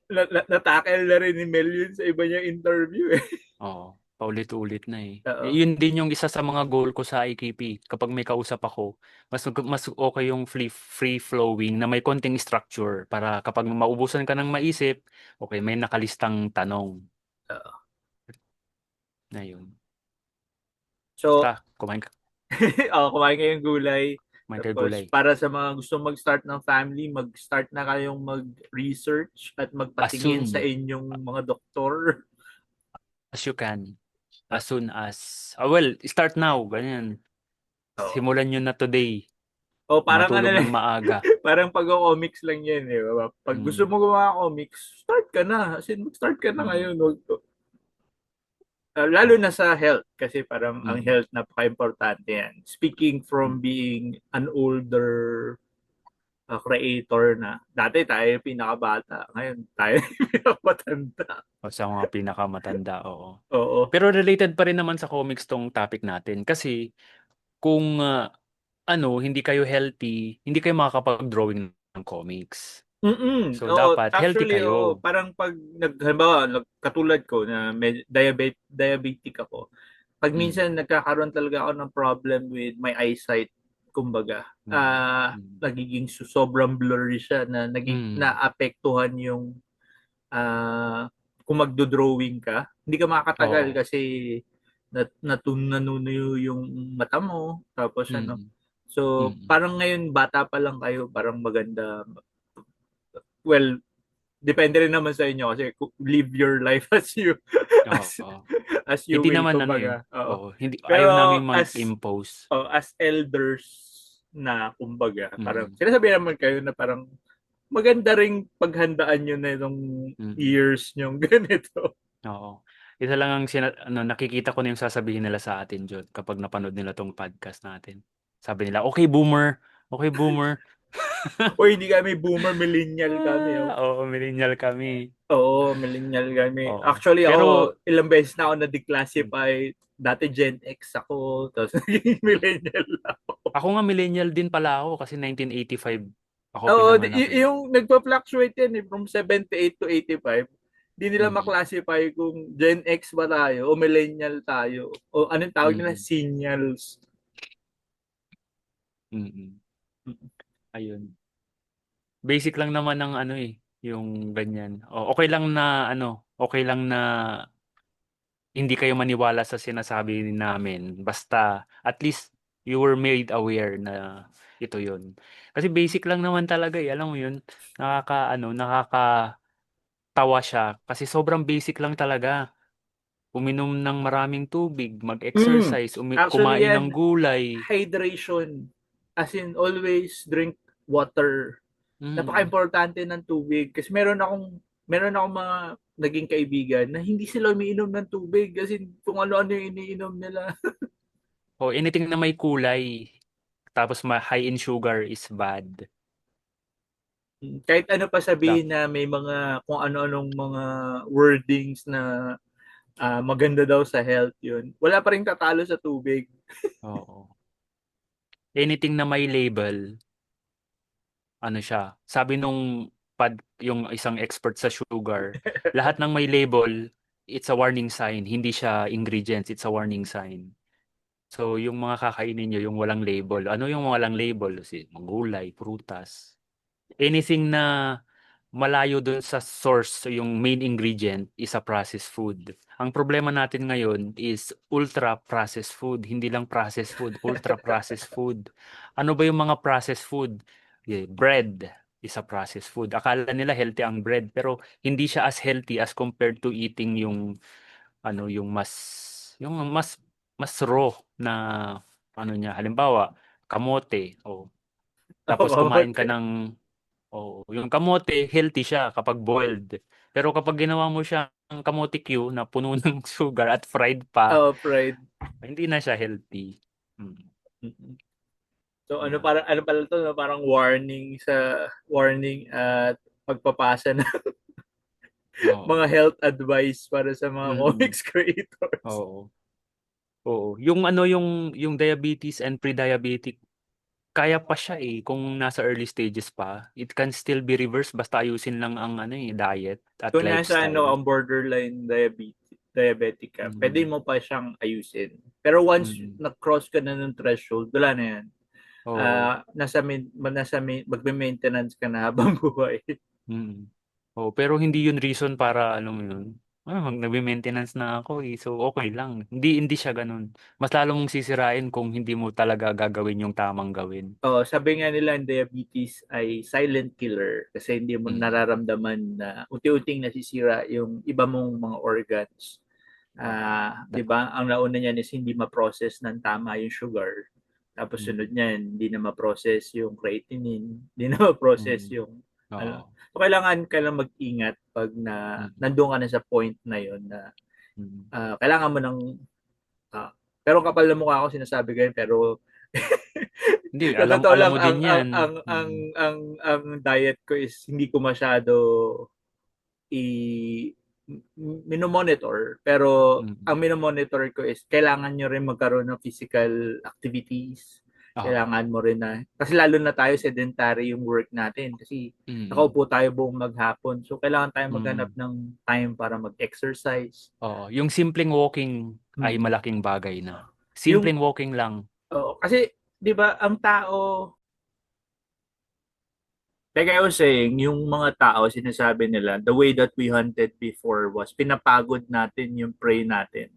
natackle na rin ni Mel yun sa iba niyang interview eh. Oo. Paulit-ulit na eh. Oo. Yun din yung isa sa mga goal ko sa IKP. Kapag may kausap ako, mas okay yung free flowing na may konting structure para kapag maubusan ka ng maisip, okay, may nakalistang tanong Oo. na yun. So, Basta, kumain kayong gulay. kumain kayo Tapos, gulay. para sa mga gusto mag-start ng family, mag-start na kayong mag-research at As magpatingin sa soon inyong mga doktor. as you can. As soon as, well, start now. Ganyan. Oo. Simulan nyo na today. O parang ano Matulog lang, ng maaga. parang pag-comics lang yan eh. Pag gusto Mm. mo gumawa comics, start ka na. As in, mag-start ka na Mm. ngayon. Lalo na Oo. sa health kasi parang ang Mm. health napaka-importante yan. Speaking from Mm. being an older creator na. Dati tayo yung pinakabata. Ngayon tayo yung pinakamatanda. O sa mga pinakamatanda, oo. Oo. Pero related pa rin naman sa comics tong topic natin. Kasi kung hindi kayo healthy, hindi kayo makakapag-drawing ng comics. Mm, So oo, dapat healthy actually, oo, kayo. parang pag halimbawa, katulad ko na diabetic ako, pag Mm. minsan nagkakaroon talaga ako ng problem with my eyesight, kumbaga, Mm. Mm. nagiging sobrang blurry siya na Mm. naapektuhan yung kung magdo-drawing ka, hindi ka makakatagal Oo. kasi nanunuyo yung mata mo, tapos ano. Mm. So, Mm. parang ngayon bata pa lang kayo, parang maganda. Well, depende rin naman sa inyo kasi live your life as Oo. as you Hindi will, naman kumbaga. Oo. oo, hindi ayaw Pero namin mag-impose. as elders na kumbaga, parang Mm. sinasabi naman kayo na parang maganda ring paghandaan nyo na itong Mm. years nyong ganito. Oo. Isa lang ang nakikita ko na yung sasabihin nila sa atin, Jod, kapag napanood nila tong podcast natin. Sabi nila, okay, boomer. Okay, boomer. O hindi kami boomer, millennial kami. Oh. Oo, millennial kami. Oo, millennial kami. Oo. Actually, ako, Pero, ilang beses na ako mm, na-declassify. Dati Gen X ako, tapos naging mm. millennial ako. Ako nga millennial din pala ako kasi 1985 ako Oo, pinanganak eh. yung nagpa-fluctuate yan from 78 to 85. Di nila Mm. maklasify kung Gen X ba tayo o millennial tayo o anong tawag nila, Mm. senials. Mm. Ayun. Basic lang naman ng yung ganyan. Okay lang na okay lang na hindi kayo maniwala sa sinasabi namin. Basta at least you were made aware na ito yun. Kasi basic lang naman talaga eh. Alam mo yun, nakakatawa siya. Kasi sobrang basic lang talaga. Uminom ng maraming tubig, Mm. mag-exercise, Actually kumain ng yan, gulay. hydration. As in, always drink water. Mm. Napaka-importante ng tubig. Kasi meron akong mga naging kaibigan na hindi sila umiinom ng tubig kasi kung ano-ano yung iniinom nila. O anything na may kulay, tapos high in sugar is bad. Kahit ano pa Dap sabihin na may mga kung ano-anong mga wordings na maganda daw sa health yun. Wala pa rin tatalo sa tubig. Oo. Anything na may label, siya. Sabi yung isang expert sa sugar, lahat ng may label, it's a warning sign. Hindi siya ingredients, it's a warning sign. So, yung mga kakainin nyo, yung walang label. Ano yung walang label? Kasi, gulay, prutas. anything na malayo dun sa source, so yung main ingredient is a processed food. Ang problema natin ngayon is ultra processed food, hindi lang processed food, ultra processed food. Ano ba yung mga processed food? Bread is a processed food. Akala nila healthy ang bread, pero hindi siya as healthy as compared to eating yung ano yung mas raw na ano niya, halimbawa kamote, o Oo, tapos kumain ka kamote. ng, oo, yung kamote, healthy siya kapag boiled. Pero kapag ginawa mo siya ng kamote Q na puno ng sugar at fried pa, Oo, fried. hindi na siya healthy. Mm. Mm-mm. So Yeah. ano pala to, no? Parang warning at pagpapasa ng Oo. mga health advice para sa mga Mm-mm. comics creators. Oo. Oo. Yung ano yung diabetes and pre-diabetic, kaya pa siya eh kung nasa early stages pa. It can still be reversed basta ayusin lang ang ano diet at Kung nasa lifestyle. ang borderline diabetic ka, pwede Mm-mm. mo pa siyang ayusin. Pero once Mm-mm. nag-cross ka na ng threshold, wala na yan. Oo. Magme-maintenance ka na habang buhay. Mm. Oh, pero hindi yun reason para alam mo yun. Nagme-maintenance na ako eh. So okay lang. Hindi siya ganun. Mas lalo mong sisirain kung hindi mo talaga gagawin yung tamang gawin. Oh, sabi nga nila ang diabetes ay silent killer kasi hindi mo Mm. nararamdaman na unti-unting nasisira yung iba mong mga organs. Oo. 'Di ba? Ang nauna niyan is hindi ma-process ng tama yung sugar. Tapos sunod Mm. niyan, hindi na ma-process yung creatinine, hindi na ma-process Mm. yung ano. Oo. So kailangan ka lang mag-ingat pag Mm. nandoon ka na sa point na yon na Mm. kailangan mo ng ah, pero kapal na mukha ako sinasabi ko yun, pero Hindi, sa alam totoo alam lang mo din yan. Mm. ang diet ko is hindi ko masyado i minomonitor, pero ang Mm. minomonitor ko is kailangan nyo rin magkaroon ng physical activities. Oo. Kailangan mo rin na, kasi lalo na tayo sedentary yung work natin kasi Mm. nakaupo tayo buong maghapon. So kailangan tayo maghanap Mm. ng time para mag-exercise. Oo. Yung simpleng walking ay Hmm. malaking bagay na. Yung Simpleng walking lang. kasi 'di ba ang tao, like I was saying, yung mga tao, sinasabi nila, the way that we hunted before was pinapagod natin yung prey natin.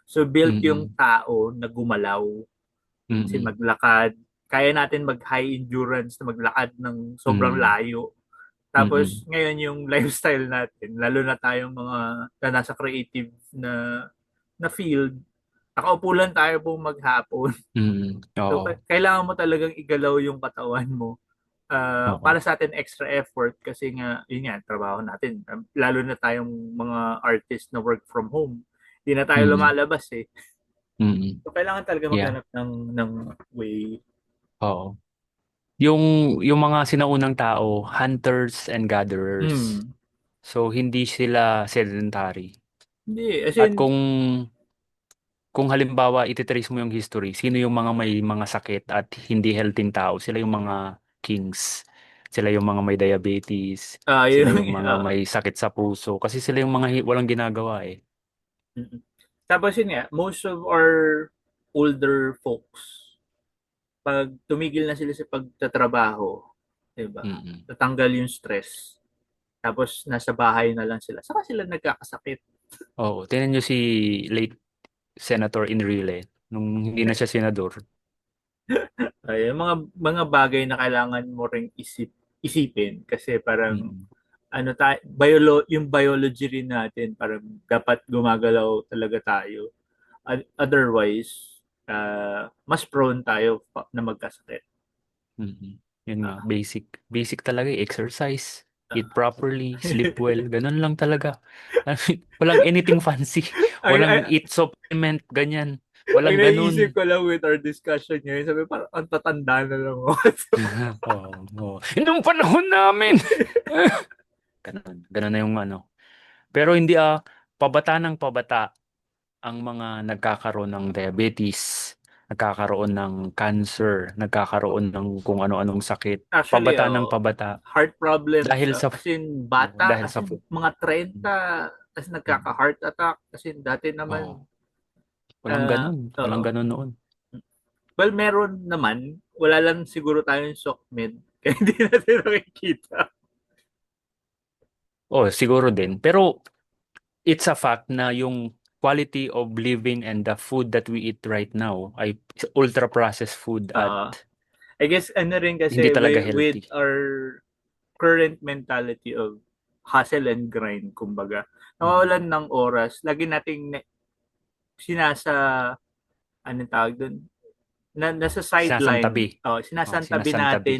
So built yung Mm. tao na gumalaw, kasi Mm. maglakad. Kaya natin mag-high endurance na maglakad ng sobrang Mm. layo. Mm. Tapos ngayon yung lifestyle natin, lalo na tayong mga na nasa creative na field, nakaupo lang tayo buong maghapon. Mm. So Oo. kailangan mo talagang igalaw yung katawan mo para Oo. sa atin extra effort kasi nga yun nga trabaho natin, lalo na tayong mga artist na work from home, hindi na tayo Mm. lumalabas eh, Mm. so kailangan talaga Yeah. maghanap ng way. Oo. Yung yung mga sinaunang tao, hunters and gatherers. Hmm. So hindi sila sedentary. Hindi as At in kung halimbawa ititrace mo yung history, sino yung mga may mga sakit at hindi healthy tao? Sila yung mga kings. Sila yung mga may diabetes. Sila yun yung mga may sakit sa puso. Kasi sila yung mga walang ginagawa eh. tapos yun nga most of our older folks, pag tumigil na sila sa pagtatrabaho, 'di ba, Mm. tatanggal yung stress, tapos nasa bahay na lang sila, saka sila nagkakasakit. Oo. Tingnan nyo si late Senator Enrile nung hindi na siya senador. Ay, mga bagay na kailangan mo ring isipin kasi parang Mm. yung biology rin natin parang dapat gumagalaw talaga tayo. Otherwise, mas prone tayo na magkasakit. Mm. Yun nga, Ah, basic. Basic talaga eh. Exercise, eat ah. properly, sleep well. Ganun lang talaga. Walang anything fancy. ang, ang, Walang eat supplement, ganyan. ang Walang naiisip ganun. ko lang with our discussion ngayon, sabi parang ang tatanda na lang ako. Oo. Oo. Nung panahon namin. Ganun. Ganun na yung ano. Pero hindi pabata ng pabata ang mga nagkakaroon ng diabetes, nagkakaroon ng cancer, nagkakaroon ng kung ano-anong sakit. Actually, Pabata ng pabata heart problems, dahil sa as in bata, dahil as sa in food. mga 30, as Mm. nagkaka-heart attack, as in dati Oo. naman, Walang ganun. Walang oo. ganun noon. Well, meron naman, wala lang siguro tayong SOCMED. Kaya hindi natin nakikita. Oh, siguro din. Pero it's a fact na yung quality of living and the food that we eat right now ay ultra-processed food at Uh, I guess ano rin hindi kasi talaga with healthy. our current mentality of hustle and grind, kumbaga, Mm. nawawalan ng oras. Lagi nating sinasa, anong tawag doon? Nasa Sinasantabi. sideline. Oh, Sinasantabi sinasantabi. natin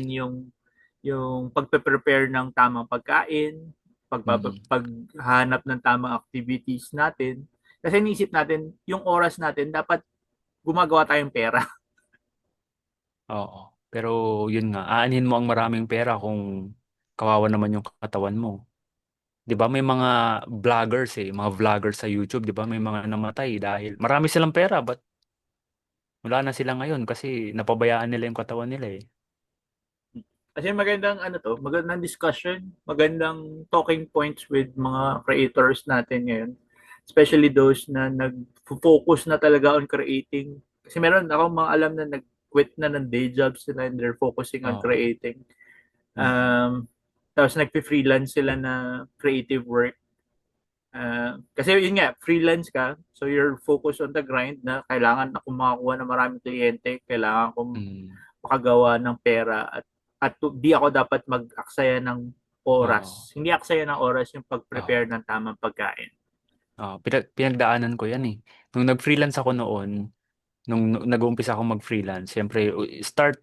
yung pagpe-prepare ng tamang pagkain, Mm. paghanap ng tamang activities natin. Kasi iniisip natin, yung oras natin, dapat gumagawa tayong pera. Oo. Pero yun nga, aanhin mo ang maraming pera kung kawawa naman yung katawan mo. 'Di ba may mga vloggers mga vloggers sa YouTube, 'di ba? May mga namatay dahil marami silang pera but wala na sila ngayon kasi napabayaan nila yung katawan nila eh. Kasi magandang ano to, magandang discussion, magandang talking points with mga creators natin ngayon. Especially those na nag-focus na talaga on creating. Kasi meron akong mga alam na nag-quit na ng day jobs sila and they're focusing on Oo. creating. Mm. Tapos nagpi-freelance sila na creative work. Kasi yun nga, freelance ka, so you're focused on the grind na kailangan akong makakuha ng maraming kliyente, kailangan akong Mm. makagawa ng pera at di ako dapat mag-aksaya ng Oo. oras. Hindi aksaya ng oras yung Oo. pag-prepare ng tamang pagkain. Oo. Pinagdaanan ko yan eh. Nung nag-freelance ako noon, nung nag-uumpisa akong mag-freelance, siyempre start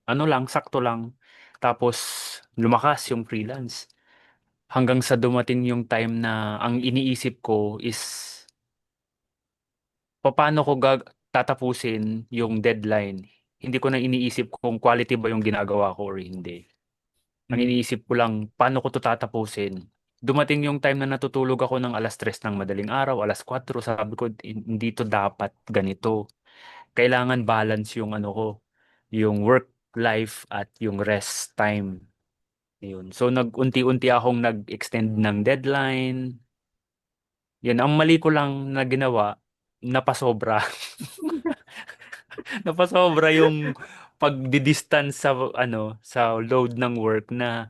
ano lang, sakto lang. Tapos lumakas yung freelance. Hanggang sa dumating yung time na ang iniisip ko is paano ko tatapusin yung deadline. Hindi ko na iniisip kung quality ba yung ginagawa ko or hindi. Ang Mm. iniisip ko lang, paano ko to tatapusin? Dumating yung time na natutulog ako ng alas 3 ng madaling araw, alas 4, sabi ko, hindi to dapat ganito." Kailangan balance yung ano ko, yung work life at yung rest time. Yun. So nag-unti-unti akong nag-extend ng deadline. Yan, ang mali ko lang na ginawa, napasobra. Napasobra yung pagdi-distance sa sa load ng work na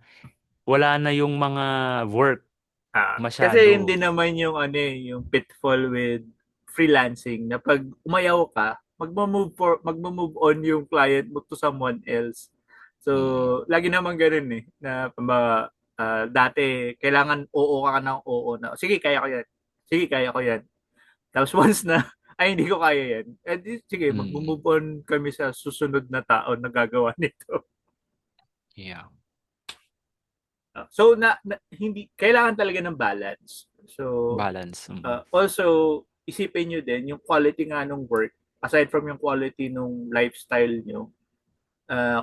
wala na yung mga work Kasi yun masyado. din naman yung ano yung pitfall with freelancing na pag umayaw ka, magmo-move on yung client mo to someone else. So, Mm. lagi naman ganun na dati kailangan oo ka ng oo na sige kaya ko yan. Sige kaya ko yan. Tapos once na ay hindi ko kaya yan. Sige, Mm. magmo-move on kami sa susunod na tao na gagawa nito. Yeah. So hindi kailangan talaga ng balance. So Balance. Mm. also, isipin nyo din yung quality nga ng work, aside from yung quality ng lifestyle nyo,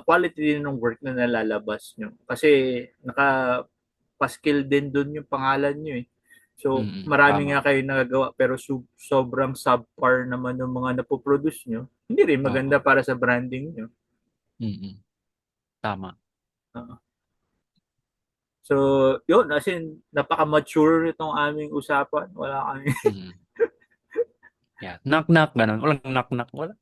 quality din ng work na nalalabas nyo. Kasi naka-paskill din dun yung pangalan nyo eh. So, Mm. marami Tama. nga kayo nagagawa pero sobrang subpar naman ng mga napoproduce nyo. Hindi rin maganda Oo. para sa branding nyo. Mm. Tama. Uh, so, yun, as in, napaka-mature itong aming usapan. Wala kami, Mm. Yeah. Knock-knock, ganun. Walang knock-knock. Wala.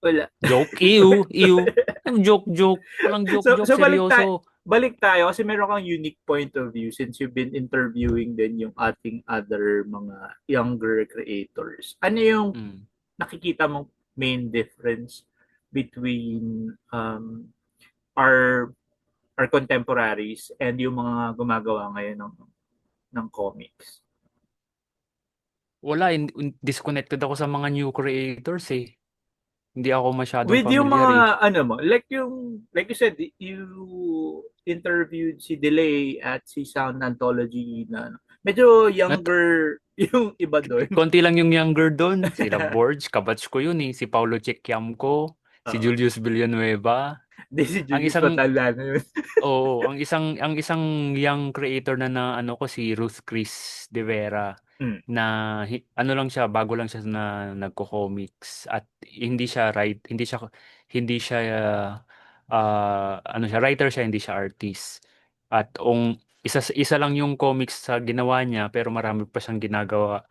wala. Joke. Ew. Ew. Ang joke-joke. Walang so, joke-joke. so Seryoso. balik tayo kasi meron kang unique point of view since you've been interviewing din yung ating other mga younger creators. Ano yung Mm. nakikita mong main difference between our contemporaries and yung mga gumagawa ngayon ng comics? Wala. Disconnected ako sa mga new creators eh. Hindi ako masyadong With yung familiar eh. mga ano mo, like you said, you interviewed si Delay at si Sound Anthology na ano, medyo At younger yung iba doon. konti lang yung younger doon. Sila Borge, kabatch ko yun eh. Si Paulo Chekyamko, si Oo. Julius Villanueva. Hindi si Ang Julius isang Matanda na yun. Oo, ang isang young creator na ano ko si Ruth Chris De Vera Mm. na ano lang siya, bago lang siya na nagko-comics at hindi siya ano siya, writer siya, hindi siya artist. At isa lang yung comics sa ginawa niya pero marami pa siyang ginagawa.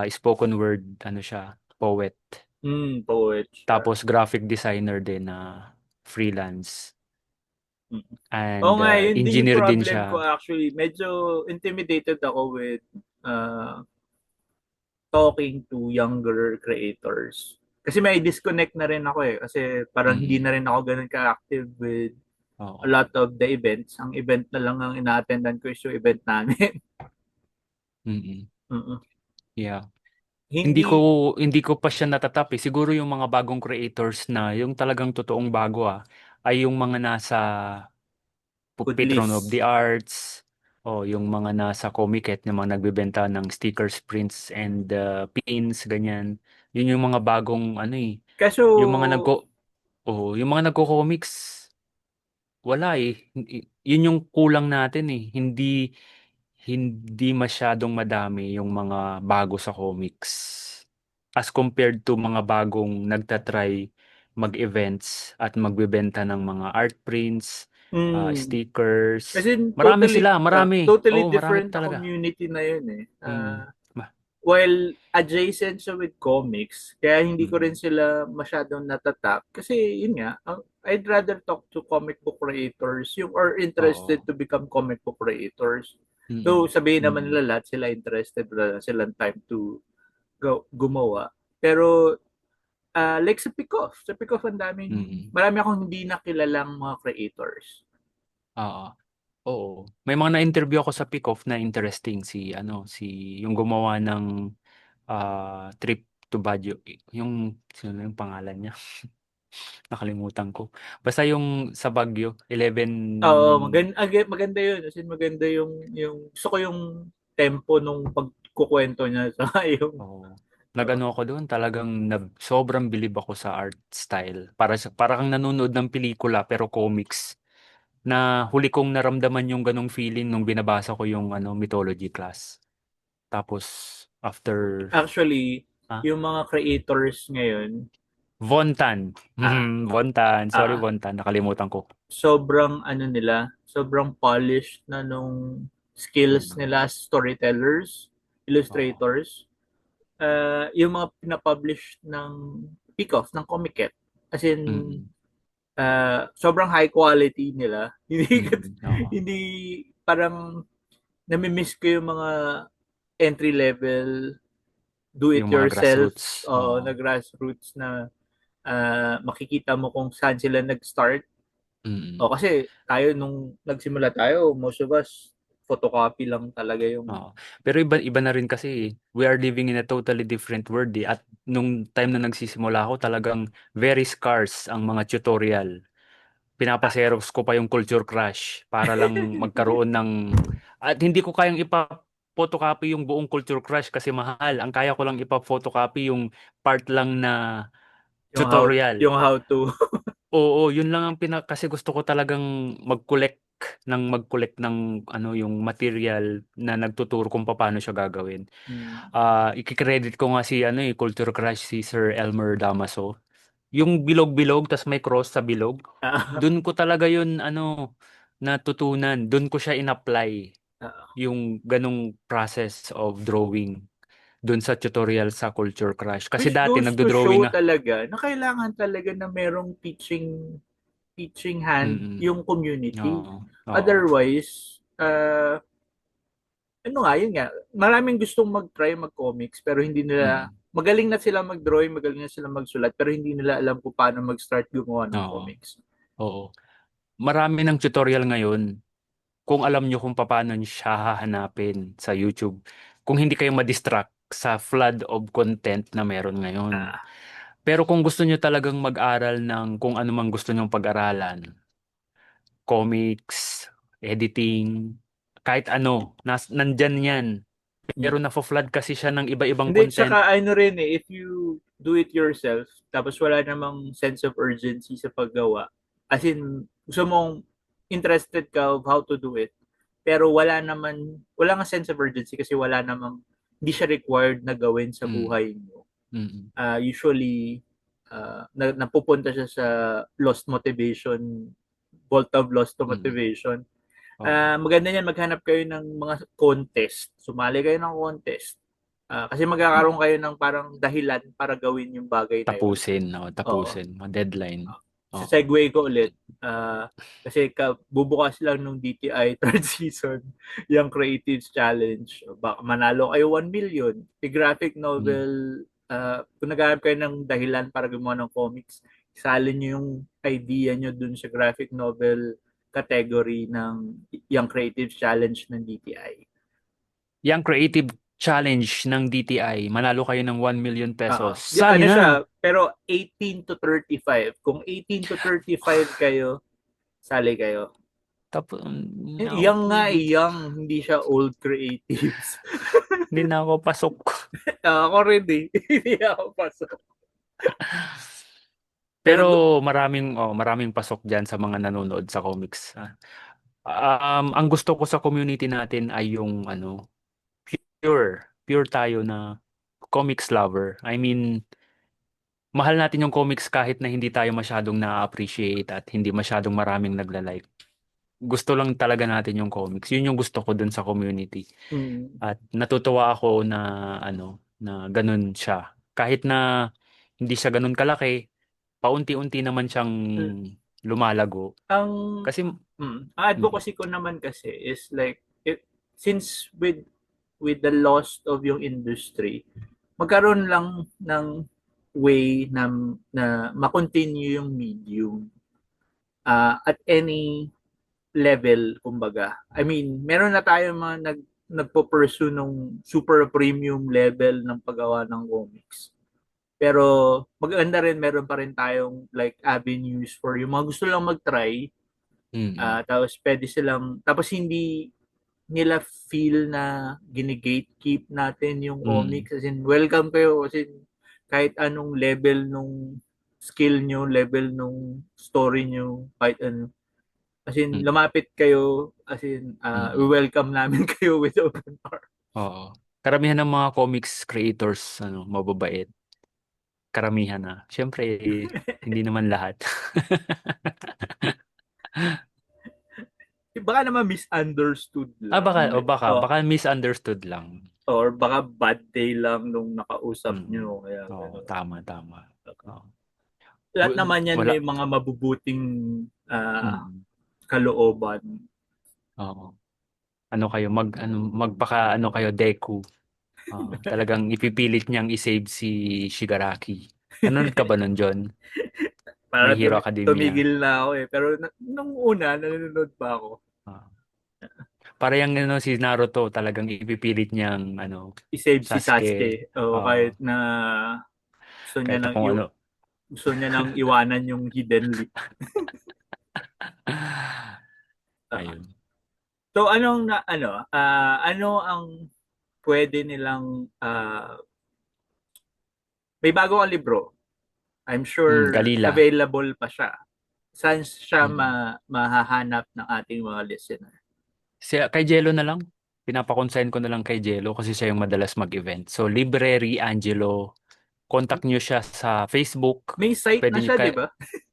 Spoken word ano siya, poet. Poet siya. Tapos graphic designer din na freelance. Mm. Oo And nga, yun din yung engineer din problem ko siya. actually. Medyo intimidated ako with talking to younger creators. Kasi may disconnect na rin ako eh. Kasi parang hindi Mm. na rin ako ganun ka-active with a Oo. lot of the events. Ang event na lang ang ina-attendan ko is yung event namin. Mm. Mm-mm. Yeah. Hindi ko Hindi hindi ko pa siya natatap eh. Siguro yung mga bagong creators na yung talagang totoong bago ay yung mga nasa good Patron of the list. Arts o yung mga nasa Comiket, yung mga nagbebenta ng stickers, prints and pins ganyan. Yun yung mga bagong ano eh. Kaso, Yung mga yung mga nagko-comics wala eh. Yun yung kulang natin eh. Hindi masyadong madami yung mga bago sa comics. As compared to mga bagong nagtatry mag-events at magbebenta ng mga art prints, mm, stickers. kasi Marami sila, marami. totally Oo, marami different na talaga. community na yun eh. Mm. Ma- While adjacent siya with comics, kaya hindi ko rin Mm. sila masyadong natatap. Kasi yun nga, I'd rather talk to comic book creators yung or interested Oo. to become comic book creators. Though Mm. sabihin naman Mm. nila lahat sila interested, wala silang time to gumawa. Pero like sa Pick-Off Mm. marami akong hindi nakilalang mga creators. Oo. Oo. May mga na-interview ako sa Pick-Off na interesting si yung gumawa ng trip to Baguio. Yung sino na yung pangalan niya? Nakalimutan ko. Basta yung sa Baguio, 11. Oo, maganda yun. As in, maganda yung gusto ko yung tempo nung pagkukwento niya sa yung Oo. oo. Nagano ako doon, talagang sobrang bilib ako sa art style. Para kang nanonood ng pelikula pero comics. Na huli kong naramdaman yung ganong feeling nung binabasa ko yung mythology class. Tapos after Actually, ah yung mga creators ngayon, Von Tan. ah, Von Tan. Sorry, ah, Von Tan. Nakalimutan ko. sobrang ano nila, sobrang polished na nung skills Mm. nila as storytellers, Oo. illustrators. Yung mga pinapublish ng Pick-Off, ng Comiket. As in, Mm. sobrang high quality nila. Mm. Oo. Hindi parang nami-miss ko yung mga entry level do it Yung mga yourself grassroots. na Oo. grassroots na makikita mo kung saan sila nag-start. Mm. O kasi tayo nung nagsimula tayo, most of us photocopy lang talaga yung Oo. Pero iba na rin kasi we are living in a totally different world eh. At nung time na nagsisimula ako talagang very scarce ang mga tutorial. ah, Pinapaserox ko pa yung Culture Crush para lang magkaroon ng at hindi ko kayang ipa-photocopy yung buong Culture Crush kasi mahal. Ang kaya ko lang ipa-photocopy yung part lang na tutorial. yung how to. Oo, yun lang ang kasi gusto ko talagang mag-collect ng yung material na nagtuturo kung paano siya gagawin. Hmm. Iki-credit ko nga si Culture Crush si Sir Elmer Damaso. Yung bilog-bilog tas may cross sa bilog. Ah, Doon ko talaga yun natutunan. Doon ko siya in-apply ah. yung ganong process of drawing doon sa tutorial sa Culture Crush. Kasi Which dati goes to nagdo-drawing show talaga na kailangan talaga na merong teaching hand Mm. yung community. Oo. Oo. Otherwise, ano nga, yun nga, maraming gustong mag-try mag-comics pero hindi nila, Mm. magaling na sila mag-drawing, magaling na sila magsulat pero hindi nila alam kung paano mag-start gumawa ng Oo. comics. Oo. Marami ng tutorial ngayon kung alam nyo kung paano nyo siya hahanapin sa YouTube. Kung hindi kayo ma-distract sa flood of content na meron ngayon. Ah, Pero kung gusto nyo talagang mag-aral ng kung ano mang gusto nyong pag-aralan, comics, editing, kahit ano, nandyan yan. Pero mm. nafo-flood kasi siya ng iba-ibang Hindi, content. tsaka ano rin eh, if you do it yourself, tapos wala namang sense of urgency sa paggawa, as in, gusto mong interested ka of how to do it, pero wala nga sense of urgency kasi wala namang, hindi siya required na gawin sa Mm, buhay mo. mm, Usually, napupunta siya sa lost motivation, vault of lost to mm. motivation. Oo. Maganda niyan maghanap kayo ng mga contest. Sumali kayo ng contest. Kasi magkakaroon kayo ng parang dahilan para gawin yung bagay na yun. Tapusin, no? Oo. Tapusin, deadline. sa Oo. segue ko ulit, kasi bubukas lang nung DTI third season, yung Creatives Challenge. Baka manalo kayo 1 million. Yung graphic Mm. novel, kung naghahanap kayo ng dahilan para gumawa ng comics, isalin nyo yung idea nyo dun sa graphic novel category ng yung Creatives Challenge ng DTI. Yang creative challenge ng DTI, manalo kayo ng 1 million pesos. Ano Sali na! siya, pero 18 to 35. Kung 18 to 35 kayo, sali kayo. Tapos, Young nga, hindi, young, hindi siya old creatives. hindi na ako pasok. Ako rin eh. Hindi ako pasok. Pero, Maraming pasok diyan sa mga nanonood sa comics. Ang gusto ko sa community natin ay yung pure tayo na comics lover. I mean, mahal natin yung comics kahit na hindi tayo masyadong na-appreciate at hindi masyadong maraming nagla-like. Gusto lang talaga natin yung comics. Yun yung gusto ko dun sa community. mm, At natutuwa ako na na ganun siya. Kahit na hindi siya ganun kalaki, paunti-unti naman siyang lumalago. ang, Kasi ang mm, advocacy ko naman kasi is like, since with the loss of yung industry, magkaroon lang ng way na makontinue yung medium at any level, kumbaga. I mean, meron na tayo mga nagpo-pursue nung super premium level ng paggawa ng comics. Pero maganda rin, meron pa rin tayong like avenues for yung mga gusto lang mag-try. mm, Tapos pwede silang, tapos hindi nila feel na gine-gatekeep natin yung mm, comics. As in, welcome kayo. As in, kahit anong level nung skill nyo, level nung story nyo, kahit ano. As in, mm, lumapit kayo, as in, mm. welcome namin kayo with open arms. Oo. Karamihan ng mga comics creators, mababait. Karamihan na. Siyempre, hindi naman lahat. Baka naman misunderstood Baka, lang. baka misunderstood lang. Or baka bad day lang nung nakausap nyo. Mm. Kaya Oo, gano'n. tama, tama. Oo. Lahat naman yan Wala. may mga mabubuting Mm. kalooban. Oo. Ano kayo, magpaka kayo Deku. Talagang ipipilit niyang i-save si Shigaraki. Nanonood ka ba nun, John? My Para Hero Academia. tumigil na ako eh. Pero nung una, nanonood pa ako. Ah. Para yung si Naruto, talagang ipipilit niyang I-save si Sasuke. Sasuke. O Oo. kahit na gusto niya Kahit nang kung ano. gusto niya nang iwanan yung hidden leaf. Ah. Ayun. So ano ang pwede nilang may bago kang libro. I'm sure Galila. available pa siya. Saan siya Mm. mahahanap ng ating mga listener? Kay Jello na lang. Pinapakonsign ko na lang kay Jello kasi siya yung madalas mag-event. So, Library Angelo. Contact nyo siya sa Facebook. May site Pwede na nyo siya, di kay... ba?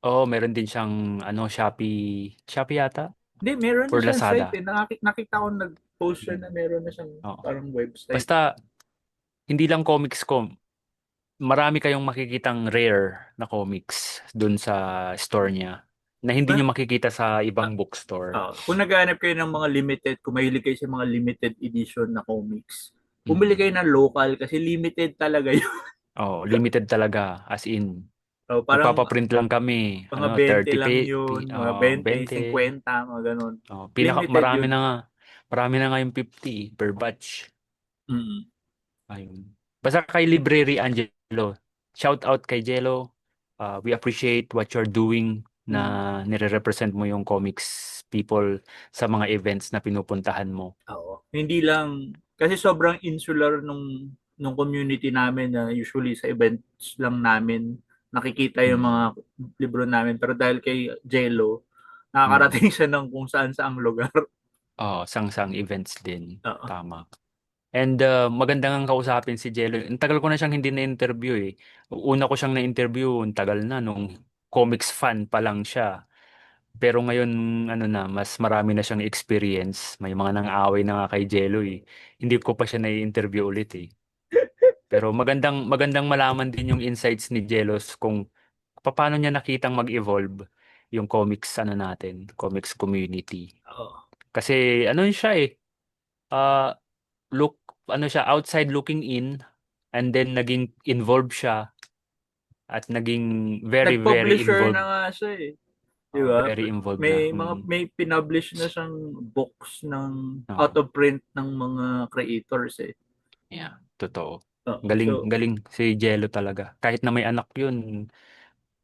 Oo, meron din siyang Shopee. Shopee yata? Hindi, meron na Or siyang site Lazada. eh. Nakita ko nag-post siya Mm. na meron na siyang Oo. parang website. Basta, hindi lang comics ko. Marami kayong makikitang rare na comics dun sa store niya na hindi Kung, nyo makikita sa ibang bookstore. kung naghahanap kayo ng mga limited, kung mahilig kayo sa mga limited edition na comics, bumili Mm. kayo ng local kasi limited talaga yun. Oh, limited talaga. As in, So, parang magpapaprint lang kami. mga 20 30 lang yun, mga 20, 20. 50, mga ganun. Limited Marami yun. na nga. Marami na nga yung 50 per batch. Mm. Ayun. Basta kay Library Angelo. Shout out kay Jello. We appreciate what you're doing Mm. na nire-represent mo yung comics people sa mga events na pinupuntahan mo. Oo. Hindi lang, kasi sobrang insular nung community namin na usually sa events lang namin nakikita yung mga Mm. libro namin. Pero dahil kay Jello, Mm. nakakarating siya ng kung saan saang lugar. Sang-sang events din. Oo. Tama. And maganda nga kausapin si Jello. Ang tagal ko na siyang hindi na-interview eh. Una ko siyang na-interview, ang tagal na nung comics fan pa lang siya. Pero ngayon, mas marami na siyang experience. May mga nang-aaway na nga kay Jello eh. Hindi ko pa siya na-interview ulit eh. Pero magandang magandang malaman din yung insights ni Jello kung paano niya nakitang mag-evolve yung comics ano natin, comics community. Oo. Kasi ano siya eh, uh, look ano siya outside looking in and then naging involved siya at naging very very Nag-publisher na involved. nga siya eh. Di ba? Very involved na. May pinublish na siyang books ng out Oo. of print ng mga creators eh. Yeah, totoo. Oo. Galing, So, galing si Jello talaga. Kahit na may anak yun,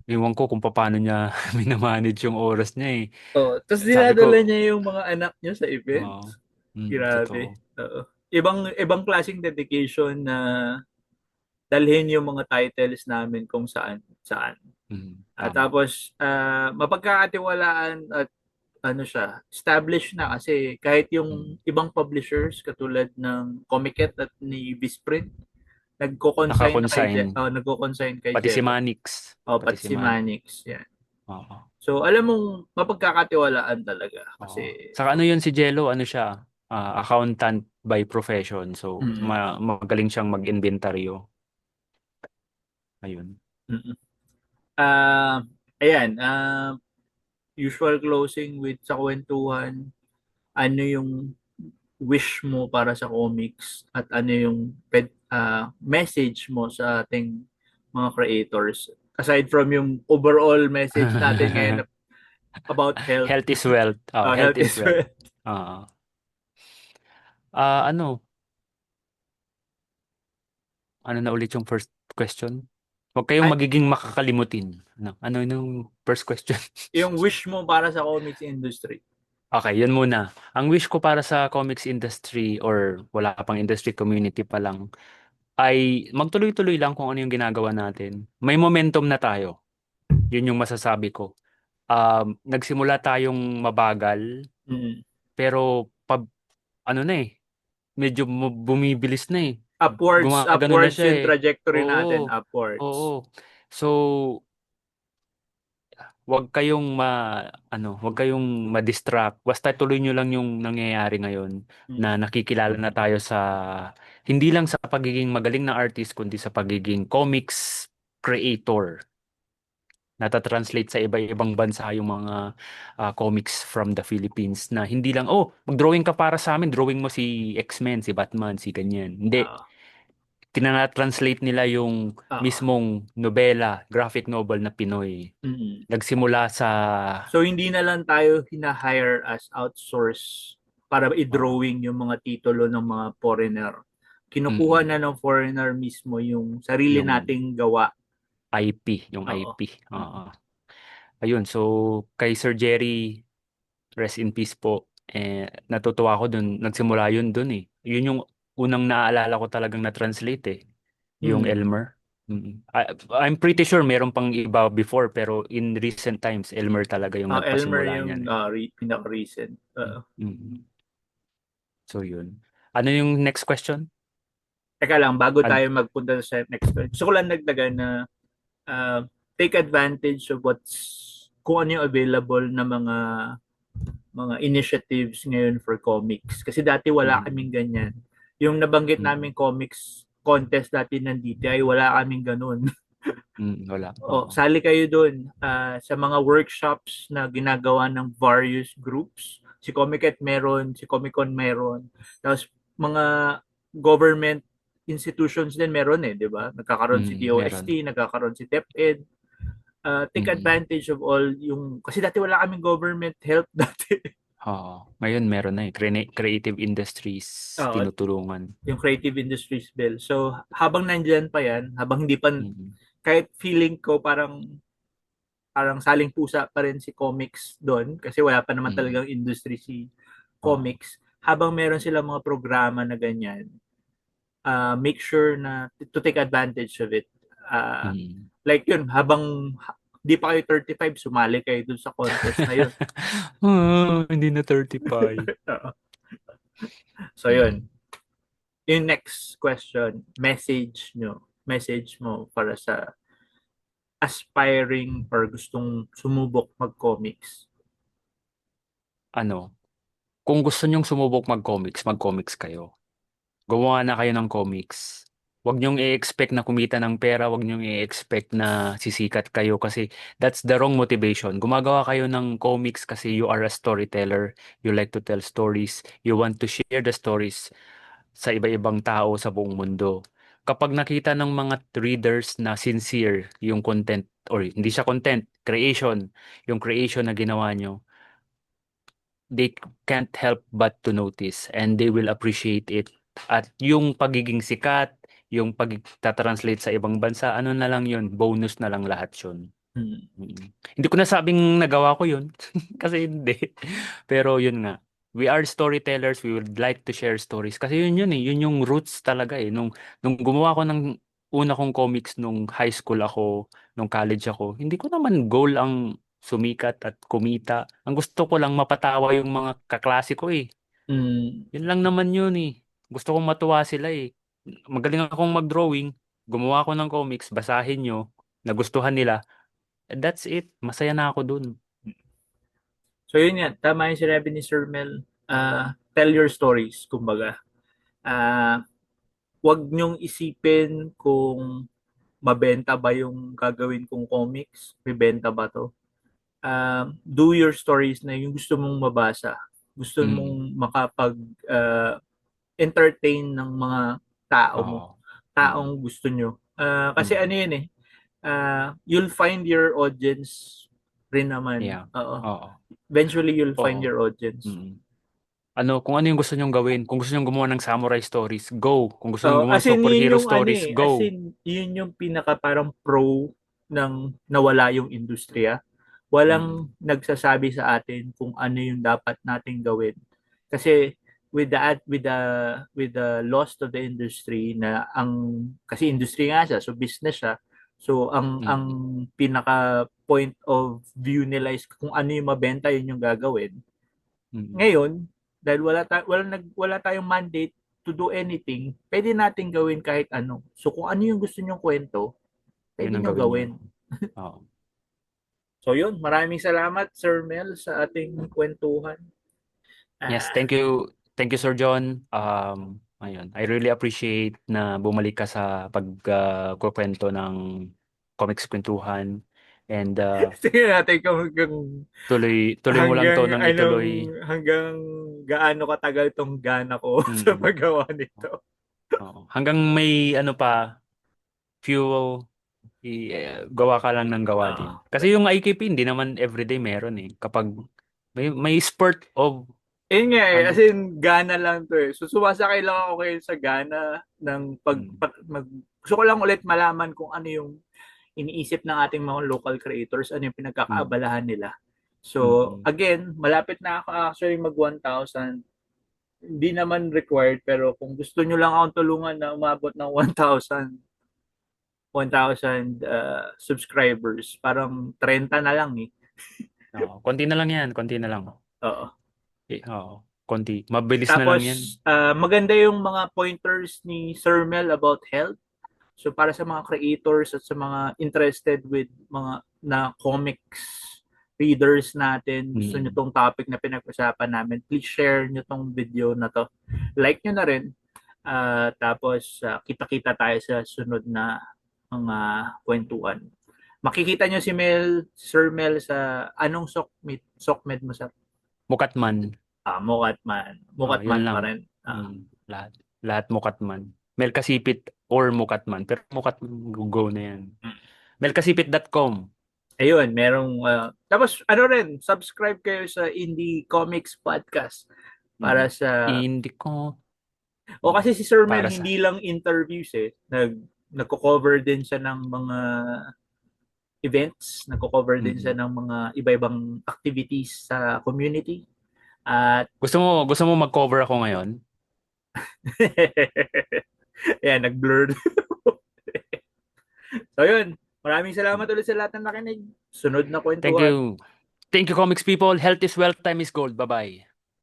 iwan ko kung paano niya minamanage yung oras niya eh. oh, tapos Sabi dinadala ko, niya yung mga anak niya sa oo, events. Grabe. totoo. Oo. Ibang klaseng dedication na dalhin yung mga titles namin kung saan saan. At Tama. tapos mapagkakatiwalaan at ano siya, established na kasi kahit yung Mm. ibang publishers katulad ng Comiket at ni Visprint nagko-consign na Naka-consign, kay pati si Jello. Manix. O Pati pati si si Man. Manix, yan. Oo. So alam mong mapagkakatiwalaan talaga Oo. kasi Saka ano yun si Jello, ano siya, accountant by profession. So, mm, magaling siyang mag-inventaryo. Ayun. mm. Ah, ayan, usual closing with sa kwentuhan, ano yung wish mo para sa comics at ano yung message mo sa ating mga creators aside from yung overall message natin ngayon about health. Health is wealth. Oh, health Health is is wealth. well. Oo. Ano, ano na ulit yung first question? Huwag kayong Ay, magiging makakalimutin. Ano yung first question? yung wish mo para sa comics industry. Okay, yun muna. Ang wish ko para sa comics industry or wala pang industry community pa lang ay magtuloy-tuloy lang kung ano yung ginagawa natin. May momentum na tayo. Yun yung masasabi ko. Nagsimula tayong mabagal Mm. pero ano na eh, medyo bumibilis na eh. Gumagano na Upwards siya yung eh. trajectory natin, Oo. upwards. Oo. So, wag kayong ma-distract. Basta tuloy nyo lang yung nangyayari ngayon na Mm. nakikilala na tayo sa hindi lang sa pagiging magaling na artist kundi sa pagiging comics creator. Nata-translate sa iba-ibang bansa yung mga comics from the Philippines na hindi lang, oh, mag-drawing ka para sa amin, drawing mo si X-Men, si Batman, si ganyan. Hindi. Oo. Tinatranslate nila yung Oo. mismong nobela, graphic novel na Pinoy. Mm. Nagsimula sa So hindi na lang tayo hina-hire as outsource para Oo. i-drawing yung mga titulo ng mga foreigner. Kinukuha Mm-mm. na ng foreigner mismo yung sarili Yung nating gawa. yung Oo. IP. Mm. Oo. Ayun, so kay Sir Jerry, rest in peace po. Natutuwa ako dun, nagsimula yun dun eh. Yun yung unang naaalala ko talagang na-translate eh, yung Mm. Elmer. I'm pretty sure meron pang iba before pero in recent times Elmer talaga yung Elmer nagpasimula yung niyan eh. pinaka-recent. Mm. So yun. Ano yung next question? Teka lang, bago Ad tayo magpunta sa next question, gusto ko lang dagdagan na uh, take advantage of kung ano yung available na mga initiatives ngayon for comics. Kasi dati wala mm, kaming ganyan. Yung nabanggit mm, namin comics contest dati ng DTI, wala kaming ganun. wala. O, Oo. sali kayo dun sa mga workshops na ginagawa ng various groups. Si Comiket meron, si Comic-Con meron. Tapos mga government institutions din meron eh, di ba? Nagkakaroon si Meron. DOST, nagkakaroon si DepEd. Take Mm. advantage of all yung, kasi dati wala kaming government help dati. Oo. Ngayon meron na eh. Creative industries Oo, tinutulungan. yung Creative Industries Bill. So, habang nandyan pa yan, habang hindi pa, Mm. kahit feeling ko parang saling pusa pa rin si comics doon kasi wala pa naman Mm. talagang industry si Oo. comics. Habang meron sila mga programa na ganyan, make sure na to take advantage of it. Uh, Mm. like yun, habang di pa kayo 35, sumali kayo dun sa contest na yun. Hindi na 35. So Mm. yun, yung next question, message mo para sa aspiring or gustong sumubok mag-comics. Ano, kung gusto nyong sumubok mag-comics kayo. Gumawa na kayo ng comics. Wag niyong i-expect na kumita ng pera, wag niyong i-expect na sisikat kayo kasi that's the wrong motivation. Gumagawa kayo ng comics kasi you are a storyteller, you like to tell stories, you want to share the stories sa iba-ibang tao sa buong mundo. Kapag nakita ng mga readers na sincere yung content or hindi siya content, creation, yung creation na ginawa nyo, they can't help but to notice and they will appreciate it. At yung pagiging sikat, yung pagtatranslate sa ibang bansa, ano na lang yun, bonus na lang lahat yun. Hmm. Mm. Hindi ko nasabing nagawa ko yun kasi hindi. Pero yun nga, we are storytellers, we would like to share stories kasi yun eh, yun yung roots talaga eh. Nung gumawa ko ng una kong comics nung high school ako, nung college ako, hindi ko naman goal ang sumikat at kumita. Ang gusto ko lang mapatawa yung mga kaklase ko eh. Hmm. Yun lang naman yun eh. Gusto kong matuwa sila eh. Magaling akong mag-drawing, gumawa ako ng comics, basahin nyo, nagustuhan nila. That's it. Masaya na ako dun. So yun yan, tama yung sinabi ni Sir Mel. Tell your stories, kumbaga. Ah, wag niyong isipin kung mabenta ba yung gagawin kong comics, bibenta ba to. Do your stories na yung gusto mong mabasa, gusto Mm. mong makapag uh, entertain ng mga tao mo, Oo. taong Mm. gusto nyo. Kasi ano Mm. yun eh, you'll find your audience rin naman. Yeah. Oo. Oo. Eventually, you'll find Oo. your audience. Mm. Kung ano yung gusto nyong gawin, kung gusto nyong gumawa ng samurai stories, go. Kung gusto nyong gumawa As ng in, yun superhero yung ano stories, eh, as go. in, yun yung pinaka parang pro ng nawala yung industriya. Walang Mm. nagsasabi sa atin kung ano yung dapat nating gawin. Kasi with the loss of the industry na ang kasi industry nga siya, so business siya. So ang Mm. pinaka point of view nila is kung ano yung mabenta yun yung gagawin. Mm. Ngayon, dahil wala tayong mandate to do anything, pwede nating gawin kahit ano. So kung ano yung gusto nyong kwento, Yun pwede ang nyo gawin nyo. gawin. Oo. So yun, maraming salamat Sir Mel sa ating kwentuhan. Yes, Ah, thank you. Thank you, Sir John. Ayun. I really appreciate na bumalik ka sa pagkukwento ng comics kwentuhan. And tingnan natin kung tuloy mo lang to nang ituloy. hanggang gaano katagal tong gana ko sa Mm. paggawa nito. Oo. Hanggang may ano pa, fuel, gawa ka lang ng gawa din. Ah, Kasi yung IKP, hindi naman everyday meron eh. Kapag may spurt of yun nga eh, as ano, in, gana lang to eh. So, sumasakay lang ako kayo sa gana ng mm, gusto ko lang ulit malaman kung ano yung iniisip ng ating mga local creators, ano yung mm, pinagkakaabalahan nila. So, mm, again, malapit na ako actually mag 1,000. Hindi naman required, pero kung gusto nyo lang akong tulungan na umabot ng 1,000 subscribers, parang 30 na lang eh. oo. Konti na lang yan, konti na lang. Oo. Oo, konti. Mabilis na lang Tapos, yan. maganda yung mga pointers ni Sir Mel about health. So para sa mga creators at sa mga interested with mga na comics readers natin, gusto nyo Mm. tong topic na pinag-usapan namin, please share nyo tong video na to. Like nyo na rin. Tapos kita-kita tayo sa sunod na mga kwentuhan. Makikita nyo si Sir Mel sa anong Sokmed mo sa Mukatman. Oh, yun Mukatman pa lang. rin. Lahat. Lahat Mukatman. Melkasipit or Mukatman. Pero Mukatman, go na yan. Melkasipit.com. Ayun, merong tapos ano rin, subscribe kayo sa Indie Comics Podcast para Mm. sa Hindi ko. o kasi si Sir Mel Para sa. hindi lang interviews eh, nagko-cover din siya ng mga events, nagko-cover din siya Mm. ng mga iba-ibang activities sa community at Gusto mo mag-cover ako ngayon? yeah, nag-blur. So yun, maraming salamat ulit sa lahat ng nakinig. Sunod na Thank kwentuhan. you. Thank you, comics people. Health is wealth, time is gold. Bye-bye.